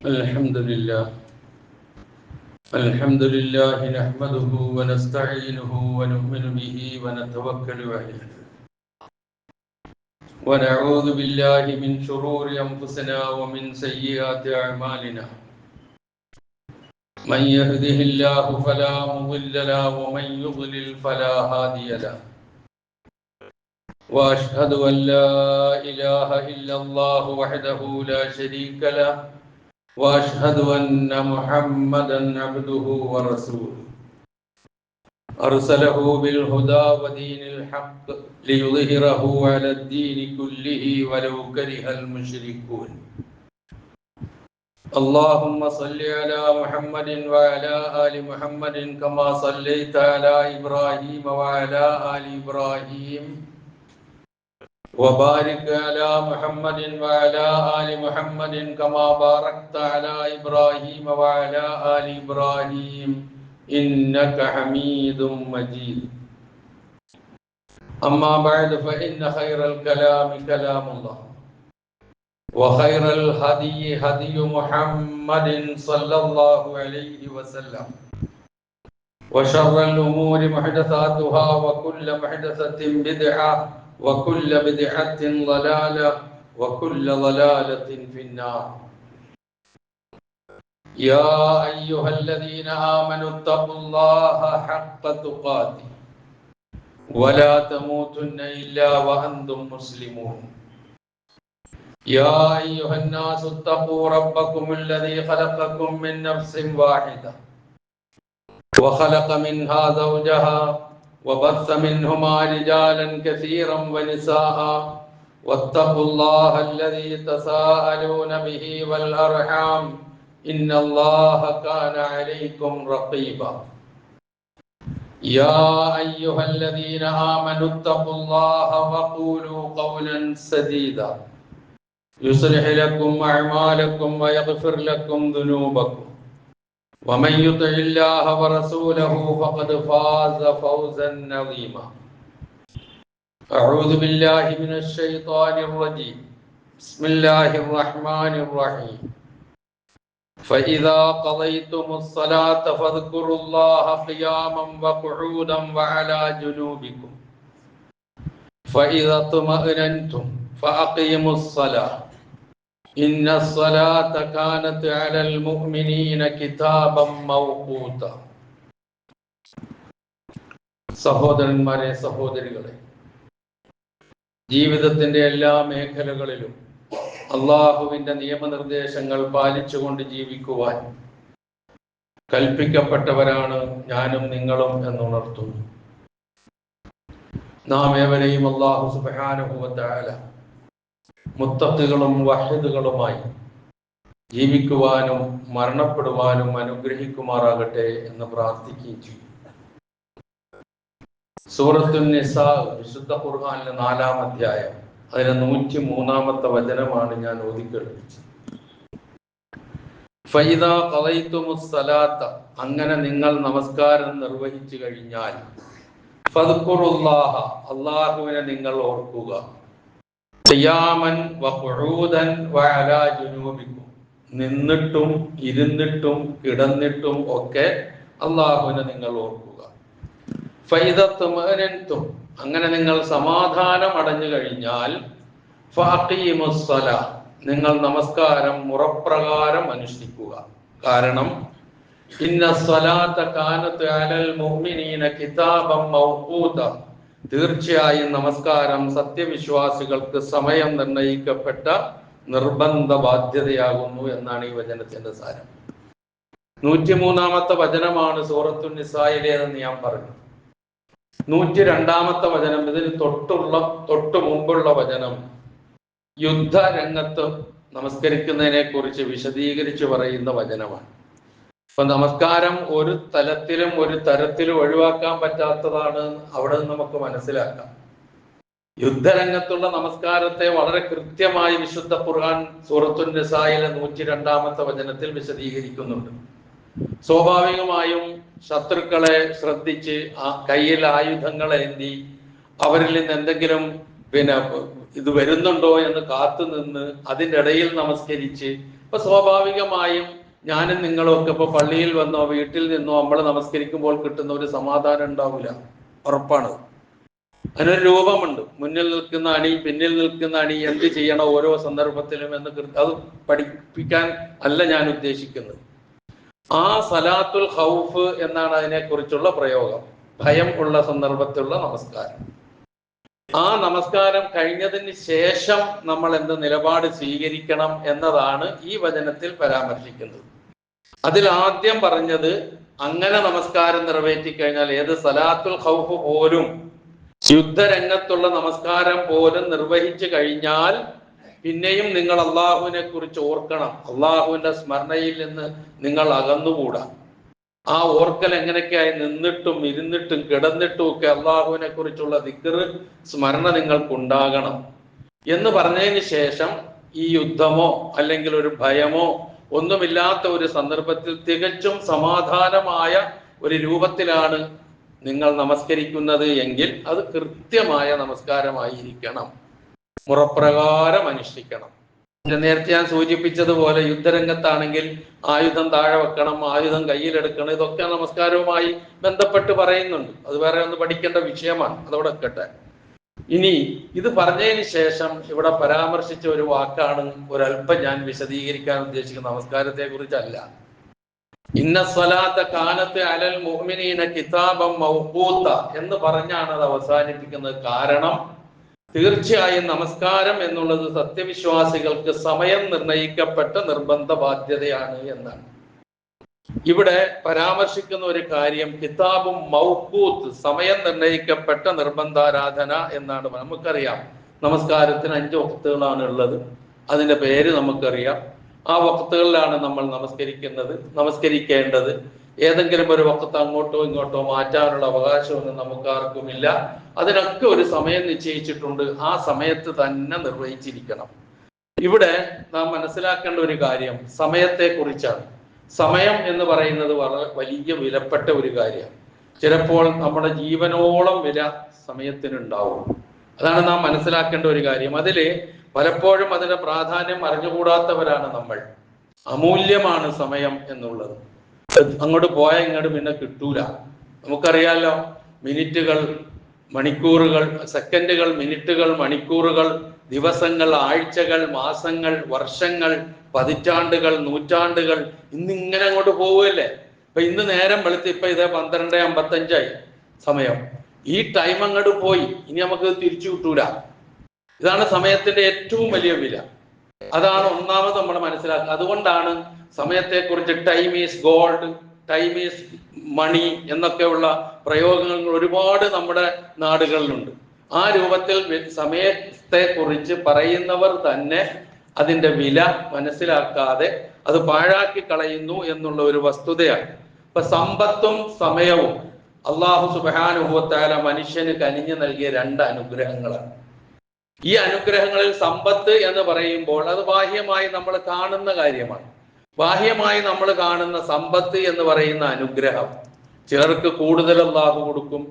الحمد لله نحمده ونستعينه ونؤمن به ونتوكل عليه ونعوذ بالله من شرور أنفسنا ومن سيئات أعمالنا من يهده الله فلا مضل له ومن يضلل فلا هادي له وأشهد أن لا إله إلا الله وحده لا شريك له وأشهد أن محمدا عبده ورسوله أرسله بالهدى ودين الحق ليظهره على الدين كله ولو كره المشركون اللهم صل على محمد وعلى آل محمد كما صليت على إبراهيم وعلى آل إبراهيم وبارك على محمد وعلى آل محمد كما باركت على إبراهيم وعلى آل إبراهيم إنك حميد مجيد أما بعد فإن خير الكلام كلام الله وخير الهدي هدي محمد صلى الله عليه وسلم وشر الأمور محدثاتها وكل محدثة بدعة وكل بدعة ضلالة وكل ضلالة في النار يا أيها الذين آمنوا اتقوا الله حق تقاته ولا تموتن إلا وأنتم مسلمون يا أيها الناس اتقوا ربكم الذي خلقكم من نفس واحدة وخلق منها زوجها وبث منهما رجالا كثيرا ونساء واتقوا الله الذي تساءلون به والأرحام إن الله كان عليكم رقيبا يا أيها الذين آمنوا اتقوا الله وقولوا قولا سديدا يصلح لكم أعمالكم ويغفر لكم ذنوبكم ومن يطع الله ورسوله فقد فاز فوزا عظيما أعوذ بالله من الشيطان الرجيم بسم الله الرحمن الرحيم فإذا قضيتم الصلاة فاذكروا الله قياما وقعودا وعلى جنوبكم فإذا اطمأننتم فأقيموا الصلاة إن الصلاة كانت على المؤمنين كتابا موقوتا സഹോദരന്മാരെ സഹോദരികളെ, ജീവിതത്തിന്റെ എല്ലാ മേഖലകളിലും അള്ളാഹുവിന്റെ നിയമനിർദ്ദേശങ്ങൾ പാലിച്ചുകൊണ്ട് ജീവിക്കുവാൻ കൽപ്പിക്കപ്പെട്ടവരാണ് ഞാനും നിങ്ങളും എന്നുണർത്തുന്നു. നാം ഏവരെയും അള്ളാഹു സുബ്ഹാനഹു വ തആല മുത്തഖികളും വഹീദുകളുമായി ജീവിക്കുവാനും മരണപ്പെടുവാനും അനുഗ്രഹിക്കുമാറാകട്ടെ എന്ന് പ്രാർത്ഥിക്കുകയും ചെയ്യും. സൂറത്തുൻ നിസാ വിശുദ്ധ ഖുർആനിലെ 4-ാം അധ്യായം അതിലെ 103-ാമത്തെ വചനമാണ് ഞാൻ ഓതിക്കേൾപ്പിച്ചത്. ഫൈദാ ഖളൈതുമുസ് സലാത്ത, അങ്ങനെ നിങ്ങൾ നമസ്കാരം നിർവഹിച്ചു കഴിഞ്ഞാൽ ഫദ്കുറുല്ലാഹ, അല്ലാഹുവിനെ നിങ്ങൾ ഓർക്കുക, ഖിയാമൻ വഖുഊദൻ വഅലാ ജുനൂബിക്കും, നിന്നിട്ടും ഇരുന്നിട്ടും കിടന്നിട്ടും ഒക്കെ അല്ലാഹുവിനെ നിങ്ങൾ ഓർക്കുക. ഫൈദ തുമഅനൻതും, അങ്ങനെ നിങ്ങൾ സമാധാനം അടഞ്ഞു കഴിഞ്ഞാൽ ഫഅഖീമുസ് സ്വലാ, നിങ്ങൾ നമസ്കാരം മുറപ്രകാരം അനുഷ്ഠിക്കുക. കാരണം ഇന്ന സ്വലാത്ത കാനത്ത് അലൽ മുഅ്മിനീന കിതാബൻ മൗഖൂത, തീർച്ചയായും നമസ്കാരം സത്യവിശ്വാസികൾക്ക് സമയം നിർണയിക്കപ്പെട്ട നിർബന്ധ ബാധ്യതയാകുന്നു എന്നാണ് ഈ വചനത്തിന്റെ സാരം. 103-ാമത്തെ വചനമാണ് സൂറത്തുൻ നിസായിലേതെന്ന് ഞാൻ പറഞ്ഞു. 102-ാമത്തെ വചനം, ഇതിന് തൊട്ടു മുമ്പുള്ള വചനം യുദ്ധരംഗത്ത് നമസ്കരിക്കുന്നതിനെ കുറിച്ച് വിശദീകരിച്ച് പറയുന്ന വചനമാണ്. അപ്പൊ നമസ്കാരം ഒരു തരത്തിലും ഒഴിവാക്കാൻ പറ്റാത്തതാണ്. അവിടെ നിന്ന് നമുക്ക് മനസ്സിലാക്കാം. യുദ്ധരംഗത്തുള്ള നമസ്കാരത്തെ വളരെ കൃത്യമായി വിശുദ്ധ ഖുർആൻ സൂറത്തുൻ നിസായിലെ 102-ാമത്തെ വചനത്തിൽ വിശദീകരിക്കുന്നുണ്ട്. സ്വാഭാവികമായും ശത്രുക്കളെ ശ്രദ്ധിച്ച് കയ്യിൽ ആയുധങ്ങളേന്തി അവരിൽ നിന്ന് എന്തെങ്കിലും ഇത് വരുന്നുണ്ടോ എന്ന് കാത്തുനിന്ന് അതിൻ്റെ ഇടയിൽ നമസ്കരിച്ച് അപ്പൊ സ്വാഭാവികമായും ഞാനും നിങ്ങളും ഒക്കെ ഇപ്പൊ പള്ളിയിൽ വന്നോ വീട്ടിൽ നിന്നോ നമ്മൾ നമസ്കരിക്കുമ്പോൾ കിട്ടുന്ന ഒരു സമാധാനം ഉണ്ടാവില്ല, ഉറപ്പാണ്. അതിനൊരു രൂപമുണ്ട്. മുന്നിൽ നിൽക്കുന്ന അണി, പിന്നിൽ നിൽക്കുന്ന അണി എന്ത് ചെയ്യണം ഓരോ സന്ദർഭത്തിലും എന്ന് അത് പഠിപ്പിക്കാൻ അല്ല ഞാൻ ഉദ്ദേശിക്കുന്നത്. ആ സലാത്തുൽ ഖൗഫ് എന്നാണ് അതിനെക്കുറിച്ചുള്ള പ്രയോഗം. ഭയം ഉള്ള സന്ദർഭത്തിലുള്ള നമസ്കാരം. ആ നമസ്കാരം കഴിഞ്ഞതിന് ശേഷം നമ്മൾ എന്ത് നിലപാട് സ്വീകരിക്കണം എന്നതാണ് ഈ വചനത്തിൽ പരാമർശിക്കുന്നത്. അതിൽ ആദ്യം പറഞ്ഞത്, അങ്ങനെ നമസ്കാരം നിറവേറ്റി കഴിഞ്ഞാൽ, ഏത് സലാത്തുൽ ഖൗഫ് പോലും, യുദ്ധരംഗത്തുള്ള നമസ്കാരം പോലും നിർവഹിച്ചു കഴിഞ്ഞാൽ പിന്നെയും നിങ്ങൾ അള്ളാഹുവിനെ കുറിച്ച് ഓർക്കണം. അള്ളാഹുവിന്റെ സ്മരണയിൽ നിന്ന് നിങ്ങൾ അകന്നുകൂടാ. ആ ഓർക്കൽ എങ്ങനെയൊക്കെയായി നിന്നിട്ടും ഇരുന്നിട്ടും കിടന്നിട്ടും ഒക്കെ അള്ളാഹുവിനെ കുറിച്ചുള്ള ദിക്ർ, സ്മരണ നിങ്ങൾക്കുണ്ടാകണം എന്ന് പറഞ്ഞതിന് ശേഷം ഈ യുദ്ധമോ അല്ലെങ്കിൽ ഒരു ഭയമോ ഒന്നുമില്ലാത്ത ഒരു സന്ദർഭത്തിൽ തികച്ചും സമാധാനമായ ഒരു രൂപത്തിലാണ് നിങ്ങൾ നമസ്കരിക്കുന്നത് എങ്കിൽ അത് കൃത്യമായ നമസ്കാരമായിരിക്കണം, മുറപ്രകാരം അനുഷ്ഠിക്കണം. നേരത്തെ ഞാൻ സൂചിപ്പിച്ചതുപോലെ യുദ്ധരംഗത്താണെങ്കിൽ ആയുധം താഴെ വെക്കണം, ആയുധം കയ്യിലെടുക്കണം, ഇതൊക്കെ നമസ്കാരവുമായി ബന്ധപ്പെട്ട് പറയുന്നുണ്ട്. അത് വേറെ ഒന്ന് പഠിക്കേണ്ട വിഷയമാണ്, അതവിടെ വെക്കട്ടെ. ഇനി ഇത് പറഞ്ഞതിന് ശേഷം ഇവിടെ പരാമർശിച്ച ഒരു വാക്കാണ് ഒരല്പം ഞാൻ വിശദീകരിക്കാൻ ഉദ്ദേശിക്കുന്ന നമസ്കാരത്തെ കുറിച്ചല്ല. ഇന്ന സ്വലാത്ത കാനത്ത് അലൽ മുഅ്മിനീന കിതാബം മൗഖൂത എന്ന് പറഞ്ഞാണ് അത് അവസാനിപ്പിക്കുന്നത്. കാരണം തീർച്ചയായും നമസ്കാരം എന്നുള്ളത് സത്യവിശ്വാസികൾക്ക് സമയം നിർണയിക്കപ്പെട്ട നിർബന്ധ ബാധ്യതയാണ് എന്നാണ്. ഇവിടെ പരാമർശിക്കുന്ന ഒരു കാര്യം കിതാബും മൗഖൂത്ത്, സമയം നിർണയിക്കപ്പെട്ട നിർബന്ധാരാധന എന്നാണ്. നമുക്കറിയാം നമസ്കാരത്തിന് 5 വഖ്തുകളാണ് ഉള്ളത്. അതിന്റെ പേര് നമുക്കറിയാം. ആ വഖ്തുകളിലാണ് നമ്മൾ നമസ്കരിക്കേണ്ടത്. ഏതെങ്കിലും ഒരു വഖ്ത് അങ്ങോട്ടോ ഇങ്ങോട്ടോ മാറ്റാനുള്ള അവകാശമൊന്നും നമുക്കാർക്കുമില്ല. അതിനൊക്കെ ഒരു സമയം നിശ്ചയിച്ചിട്ടുണ്ട്. ആ സമയത്ത് തന്നെ നിർവഹിച്ചിരിക്കണം. ഇവിടെ നാം മനസ്സിലാക്കേണ്ട ഒരു കാര്യം സമയത്തെ കുറിച്ചാണ്. സമയം എന്ന് പറയുന്നത് വളരെ വലിയ വിലപ്പെട്ട ഒരു കാര്യമാണ്. ചിലപ്പോൾ നമ്മുടെ ജീവനോളം വില സമയത്തിനുണ്ടാവും. അതാണ് നാം മനസ്സിലാക്കേണ്ട ഒരു കാര്യം. അതില് പലപ്പോഴും അതിന്റെ പ്രാധാന്യം അറിഞ്ഞുകൂടാത്തവരാണ് നമ്മൾ. അമൂല്യമാണ് സമയം എന്നുള്ളത്. അങ്ങോട്ട് പോയാൽ ഇങ്ങോട്ട് പിന്നെ കിട്ടൂല. നമുക്കറിയാലോ, മിനിറ്റുകൾ, മണിക്കൂറുകൾ, സെക്കൻഡുകൾ, മിനിറ്റുകൾ, മണിക്കൂറുകൾ, ദിവസങ്ങൾ, ആഴ്ചകൾ, മാസങ്ങൾ, വർഷങ്ങൾ, പതിറ്റാണ്ടുകൾ, നൂറ്റാണ്ടുകൾ, ഇന്നിങ്ങനെ അങ്ങോട്ട് പോവുകയല്ലേ. ഇപ്പൊ ഇന്ന് നേരം വെളുത്ത് ഇപ്പൊ ഇതേ 12:55 സമയം. ഈ ടൈം അങ്ങോട്ട് പോയി, ഇനി നമുക്ക് തിരിച്ചു കിട്ടൂല. ഇതാണ് സമയത്തിന്റെ ഏറ്റവും വലിയ വില. അതാണ് ഒന്നാമത് നമ്മൾ മനസ്സിലാക്കുക. അതുകൊണ്ടാണ് സമയത്തെക്കുറിച്ച് time is gold, time is money എന്നൊക്കെയുള്ള പ്രയോഗങ്ങൾ ഒരുപാട് നമ്മുടെ നാടുകളിലുണ്ട്. ആ രൂപത്തിൽ സമയത്തെ കുറിച്ച് പറയുന്നവർ തന്നെ അതിന്റെ വില മനസ്സിലാക്കാതെ അത് പാഴാക്കി കളയുന്നു എന്നുള്ള ഒരു വസ്തുതയാണ്. ഇപ്പൊ സമ്പത്തും സമയവും അല്ലാഹു സുബ്ഹാനഹു വ തആല മനുഷ്യന് കനിഞ്ഞു നൽകിയ 2 അനുഗ്രഹങ്ങളാണ്. ഈ അനുഗ്രഹങ്ങളിൽ സമ്പത്ത് എന്ന് പറയുമ്പോൾ അത് ബാഹ്യമായി നമ്മൾ കാണുന്ന കാര്യമാണ്. ബാഹ്യമായി നമ്മൾ കാണുന്ന സമ്പത്ത് എന്ന് പറയുന്ന അനുഗ്രഹം ചിലർക്ക് കൂടുതൽ അല്ലാഹു കൊടുക്കും,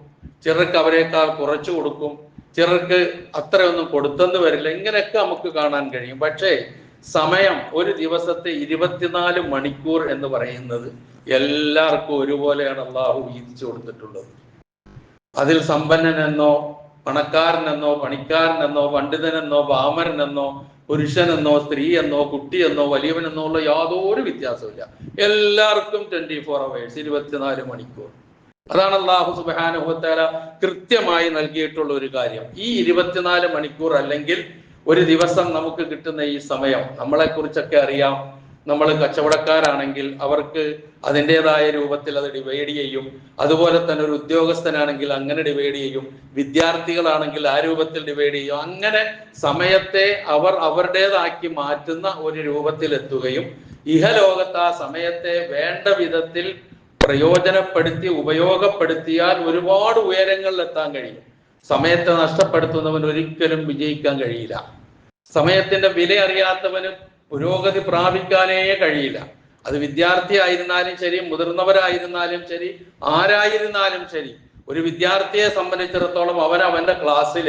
ചിലർക്ക് അവരെക്കാൾ കുറച്ചു കൊടുക്കും, ചിലർക്ക് അത്രയൊന്നും കൊടുത്തെന്ന് വരില്ല. ഇങ്ങനെയൊക്കെ നമുക്ക് കാണാൻ കഴിയും. പക്ഷേ സമയം, ഒരു ദിവസത്തെ 24 മണിക്കൂർ എന്ന് പറയുന്നത് എല്ലാവർക്കും ഒരുപോലെയാണ് അല്ലാഹു വീതിച്ചു കൊടുത്തിട്ടുള്ളത്. അതിൽ സമ്പന്നനെന്നോ പണക്കാരനെന്നോ പണിക്കാരനെന്നോ പണ്ഡിതനെന്നോ പാമരനെന്നോ പുരുഷനെന്നോ സ്ത്രീയെന്നോ കുട്ടിയെന്നോ വലിയവനെന്നോ ഉള്ള യാതൊരു വ്യത്യാസമില്ല. എല്ലാവർക്കും 24 hours, 24 മണിക്കൂർ. അതാണ് അല്ലാഹു സുബ്ഹാനഹു വ തആല കൃത്യമായി നൽകിയിട്ടുള്ള ഒരു കാര്യം. ഈ 24 മണിക്കൂർ അല്ലെങ്കിൽ ഒരു ദിവസം നമുക്ക് കിട്ടുന്ന ഈ സമയം നമ്മളെ കുറിച്ചൊക്കെ അറിയാം. നമ്മൾ കച്ചവടക്കാരാണെങ്കിൽ അവർക്ക് അതിൻ്റെതായ രൂപത്തിൽ അത് ഡിവൈഡ് ചെയ്യും. അതുപോലെ തന്നെ ഒരു ഉദ്യോഗസ്ഥനാണെങ്കിൽ അങ്ങനെ ഡിവൈഡ് ചെയ്യും. വിദ്യാർത്ഥികളാണെങ്കിൽ ആ രൂപത്തിൽ ഡിവൈഡ് ചെയ്യും. അങ്ങനെ സമയത്തെ അവർ അവരുടേതാക്കി മാറ്റുന്ന ഒരു രൂപത്തിലെത്തുകയും ഇഹലോകത്ത് ആ സമയത്തെ വേണ്ട വിധത്തിൽ പ്രയോജനപ്പെടുത്തി ഉപയോഗപ്പെടുത്തിയാൽ ഒരുപാട് ഉയരങ്ങളിൽ എത്താൻ കഴിയും. സമയത്തെ നഷ്ടപ്പെടുത്തുന്നവൻ ഒരിക്കലും വിജയിക്കാൻ കഴിയില്ല. സമയത്തിന്റെ വില അറിയാത്തവന് പുരോഗതി പ്രാപിക്കാനേ കഴിയില്ല. അത് വിദ്യാർത്ഥി ആയിരുന്നാലും ശരി, മുതിർന്നവരായിരുന്നാലും ശരി, ആരായിരുന്നാലും ശരി. ഒരു വിദ്യാർത്ഥിയെ സംബന്ധിച്ചിടത്തോളം അവന്റെ ക്ലാസ്സിൽ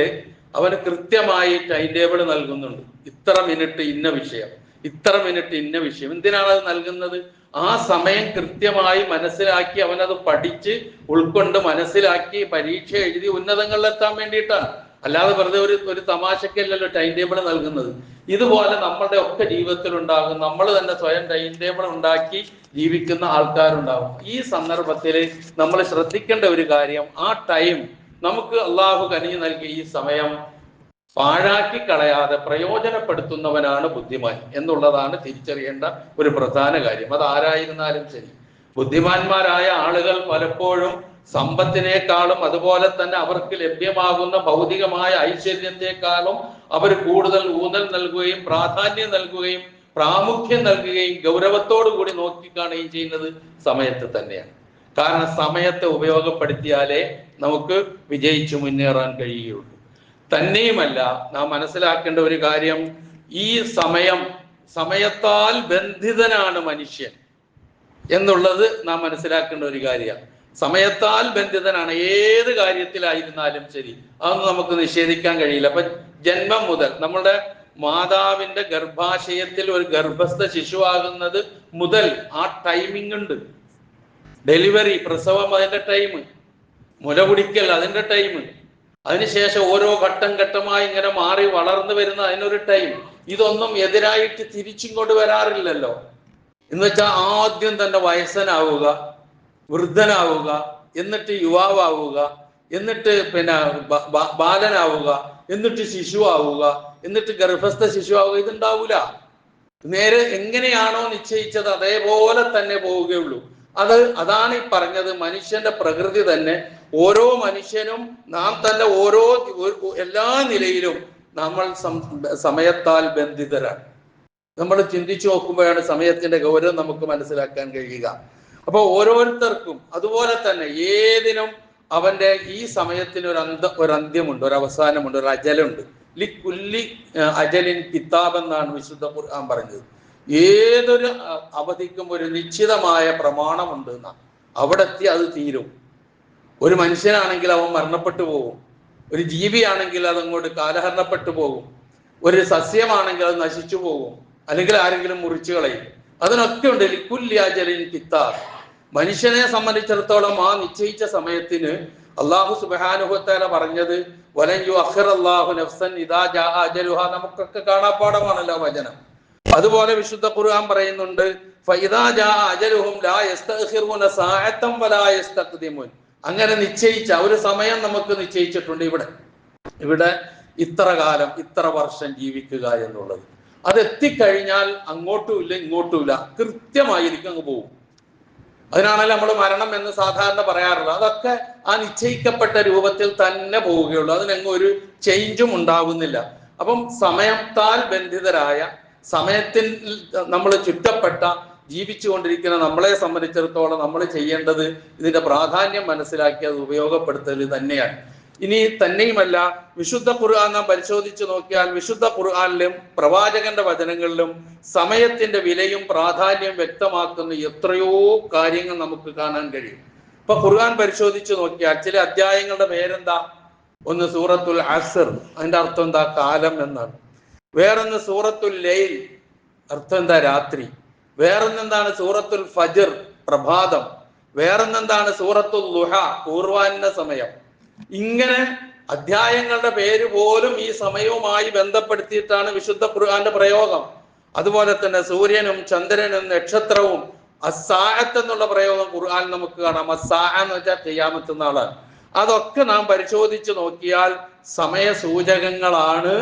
അവന് കൃത്യമായി ടൈം ടേബിൾ നൽകുന്നുണ്ട്. ഇത്ര മിനിറ്റ് ഇന്ന വിഷയം, ഇത്ര മിനിറ്റ് ഇന്ന വിഷയം. എന്തിനാണ് അത് നൽകുന്നത്? ആ സമയം കൃത്യമായി മനസ്സിലാക്കി അവനത് പഠിച്ച് ഉൾക്കൊണ്ട് മനസ്സിലാക്കി പരീക്ഷ എഴുതി ഉന്നതങ്ങളിലെത്താൻ വേണ്ടിയിട്ടാണ്. അല്ലാതെ വെറുതെ ഒരു തമാശക്കല്ലല്ലോ ടൈം ടേബിൾ നൽകുന്നത്. ഇതുപോലെ നമ്മളുടെ ഒക്കെ ജീവിതത്തിൽ ഉണ്ടാകും. നമ്മൾ തന്നെ സ്വയം ടൈം ടേബിൾ ഉണ്ടാക്കി ജീവിക്കുന്ന ആൾക്കാരുണ്ടാകും. ഈ സന്ദർഭത്തിൽ നമ്മൾ ശ്രദ്ധിക്കേണ്ട ഒരു കാര്യം, ആ ടൈം നമുക്ക് അള്ളാഹു കനിഞ്ഞു നൽകിയ ഈ സമയം പാഴാക്കി കളയാതെ പ്രയോജനപ്പെടുത്തുന്നവനാണ് ബുദ്ധിമാൻ എന്നുള്ളതാണ് തിരിച്ചറിയേണ്ട ഒരു പ്രധാന കാര്യം. അത് ആരായിരുന്നാലും ശരി. ബുദ്ധിമാന്മാരായ ആളുകൾ പലപ്പോഴും സമ്പത്തിനേക്കാളും അതുപോലെ തന്നെ അവർക്ക് ലഭ്യമാകുന്ന ഭൗതികമായ ഐശ്വര്യത്തെക്കാളും അവർ കൂടുതൽ ഊന്നൽ നൽകുകയും പ്രാധാന്യം നൽകുകയും പ്രാമുഖ്യം നൽകുകയും ഗൗരവത്തോടു കൂടി നോക്കിക്കാണുകയും ചെയ്യുന്നത് സമയത്ത് തന്നെയാണ്. കാരണം സമയത്തെ ഉപയോഗപ്പെടുത്തിയാലേ നമുക്ക് വിജയിച്ചു മുന്നേറാൻ കഴിയുകയുള്ളൂ. തന്നെയുമല്ല, നാം മനസ്സിലാക്കേണ്ട ഒരു കാര്യം, ഈ സമയത്താൽ ബന്ധിതനാണ് മനുഷ്യൻ എന്നുള്ളത് നാം മനസ്സിലാക്കേണ്ട ഒരു കാര്യമാണ്. സമയത്താൽ ബന്ധിതനാണ്, ഏത് കാര്യത്തിലായിരുന്നാലും ശരി. അതൊന്നും നമുക്ക് നിഷേധിക്കാൻ കഴിയില്ല. അപ്പൊ ജന്മം മുതൽ നമ്മളുടെ മാതാവിന്റെ ഗർഭാശയത്തിൽ ഒരു ഗർഭസ്ഥ ശിശുവാകുന്നത് മുതൽ ആ ടൈമിംഗ് ഉണ്ട്. ഡെലിവറി, പ്രസവം അതിന്റെ ടൈം, മുലകുടിക്കൽ അതിന്റെ ടൈം, അതിനുശേഷം ഓരോ ഘട്ടം ഘട്ടമായി ഇങ്ങനെ മാറി വളർന്നു വരുന്ന അതിനൊരു ടൈം. ഇതൊന്നും എതിരായിട്ട് തിരിച്ചിങ്ങോട്ട് വരാറില്ലല്ലോ. എന്ന് വെച്ചാൽ ആദ്യം തന്നെ വയസ്സനാവുക, വൃദ്ധനാവുക, എന്നിട്ട് യുവാവാവുക, എന്നിട്ട് പിന്നെ ബാലനാവുക, എന്നിട്ട് ശിശുവാവുക, എന്നിട്ട് ഗർഭസ്ഥ ശിശുവാവുക. ഇതുണ്ടാവൂല. നേരെ എങ്ങനെയാണോ നിശ്ചയിച്ചത് അതേപോലെ തന്നെ പോവുകയുള്ളൂ. അതാണ് ഈ പറഞ്ഞത്, മനുഷ്യന്റെ പ്രകൃതി തന്നെ. ഓരോ മനുഷ്യനും നാം തന്നെ എല്ലാ നിലയിലും നമ്മൾ സമയത്താൽ ബന്ധിതരാണ്. നമ്മൾ ചിന്തിച്ചു നോക്കുമ്പോഴാണ് സമയത്തിന്റെ ഗൗരവം നമുക്ക് മനസ്സിലാക്കാൻ കഴിയുക. അപ്പൊ ഓരോരുത്തർക്കും അതുപോലെ തന്നെ ഏതിനും അവന്റെ ഈ സമയത്തിന് ഒരു അന്ത്യമുണ്ട്, ഒരു അവസാനമുണ്ട്, ഒരു അജലുണ്ട്. ലിക്കുല്ലി അജലിൻ കിതാബ് എന്നാണ് വിശുദ്ധ ഖുർആൻ പറഞ്ഞത്. ഏതൊരു അവധിക്കും ഒരു നിശ്ചിതമായ പ്രമാണമുണ്ട് എന്നാണ്. അവിടെ എത്തി അത് തീരും. ഒരു മനുഷ്യനാണെങ്കിൽ അവൻ മരണപ്പെട്ടു പോകും, ഒരു ജീവിയാണെങ്കിൽ അതങ്ങോട്ട് കാലഹരണപ്പെട്ടു പോകും, ഒരു സസ്യമാണെങ്കിൽ അത് നശിച്ചു പോകും, അല്ലെങ്കിൽ ആരെങ്കിലും മുറിച്ചു കളയും. അതിനൊക്കെ ഉണ്ട് ലിക്കുല്ലി അജലിൻ കിതാബ്. മനുഷ്യനെ സംബന്ധിച്ചിടത്തോളം ആ നിശ്ചയിച്ച സമയത്തിന് അള്ളാഹു സുബ്ഹാനഹു വ തആല പറഞ്ഞത് വലൻ യുഅഖിറല്ലാഹു നഫ്സൻ ഇദാ ജാഅ അജലുഹാ. നമുക്കൊക്കെ കാണാപ്പാടമാണല്ലോ വചനം. അതുപോലെ വിശുദ്ധ ഖുർആൻ പറയുന്നുണ്ട് ഫഇദാ ജാഅ അജലുഹും ലാ യസ്തഖിറൂന സഅതൻ വലാ യസ്തഖ്ദിമൂൻ. അങ്ങനെ നിശ്ചയിച്ച ഒരു സമയം നമുക്ക് നിശ്ചയിച്ചിട്ടുണ്ട്. ഇവിടെ ഇത്ര കാലം, ഇത്ര വർഷം ജീവിക്കുക എന്നുള്ളത്. അത് എത്തിക്കഴിഞ്ഞാൽ അങ്ങോട്ടുമില്ല ഇങ്ങോട്ടുമില്ല, കൃത്യമായിരിക്കും അങ്ങ് പോകും. അതിനാണല്ലോ നമ്മൾ മരണം എന്ന് സാധാരണ പറയാറുള്ളത്. അതൊക്കെ ആ നിശ്ചയിക്കപ്പെട്ട രൂപത്തിൽ തന്നെ പോവുകയുള്ളൂ. അതിനെങ്ങും ഒരു ചേഞ്ചും ഉണ്ടാവുന്നില്ല. അപ്പം സമയത്താൽ ബന്ധിതരായ, സമയത്തിൽ നമ്മൾ ചുറ്റപ്പെട്ട ജീവിച്ചുകൊണ്ടിരിക്കുന്ന നമ്മളെ സംബന്ധിച്ചിടത്തോളം നമ്മൾ ചെയ്യേണ്ടത് ഇതിന്റെ പ്രാധാന്യം മനസ്സിലാക്കി അത് ഉപയോഗപ്പെടുത്തൽ തന്നെയാണ്. ഇനി തന്നെയുമല്ല, വിശുദ്ധ ഖുർആൻ നാം പരിശോധിച്ച് നോക്കിയാൽ വിശുദ്ധ ഖുർആനിലും പ്രവാചകന്റെ വചനങ്ങളിലും സമയത്തിന്റെ വിലയും പ്രാധാന്യവും വ്യക്തമാക്കുന്ന എത്രയോ കാര്യങ്ങൾ നമുക്ക് കാണാൻ കഴിയും. ഇപ്പൊ ഖുർആൻ പരിശോധിച്ച് നോക്കിയാൽ ചില അധ്യായങ്ങളുടെ പേരെന്താ? ഒന്ന് സൂറത്തുൽ അസ്ർ, അതിന്റെ അർത്ഥം എന്താ? കാലം എന്നാണ്. വേറൊന്ന് സൂറത്തുൽ ലൈൽ, അർത്ഥം എന്താ? രാത്രി. വേറൊന്നെന്താണ്? സൂറത്തുൽ ഫജ്ർ, പ്രഭാതം. വേറൊന്നെന്താണ്? സൂറത്തുൽ ളുഹ, പൂർവാന്ന സമയം. ഇങ്ങനെ അധ്യായങ്ങളുടെ പേര് പോലും ഈ സമയവുമായി ബന്ധപ്പെടുത്തിയിട്ടാണ് വിശുദ്ധ ഖുർആന്റെ പ്രയോഗം. അതുപോലെ തന്നെ സൂര്യനും ചന്ദ്രനും നക്ഷത്രവും അസ്സാഅത്ത് എന്നുള്ള പ്രയോഗം ഖുർആൻ നമുക്ക് കാണാം. അസ്സാഅ എന്ന് വെച്ചാൽ ഖിയാമത്ത് നാളാണ്. അതൊക്കെ നാം പരിശോധിച്ച് നോക്കിയാൽ സമയ സൂചകങ്ങളാണ്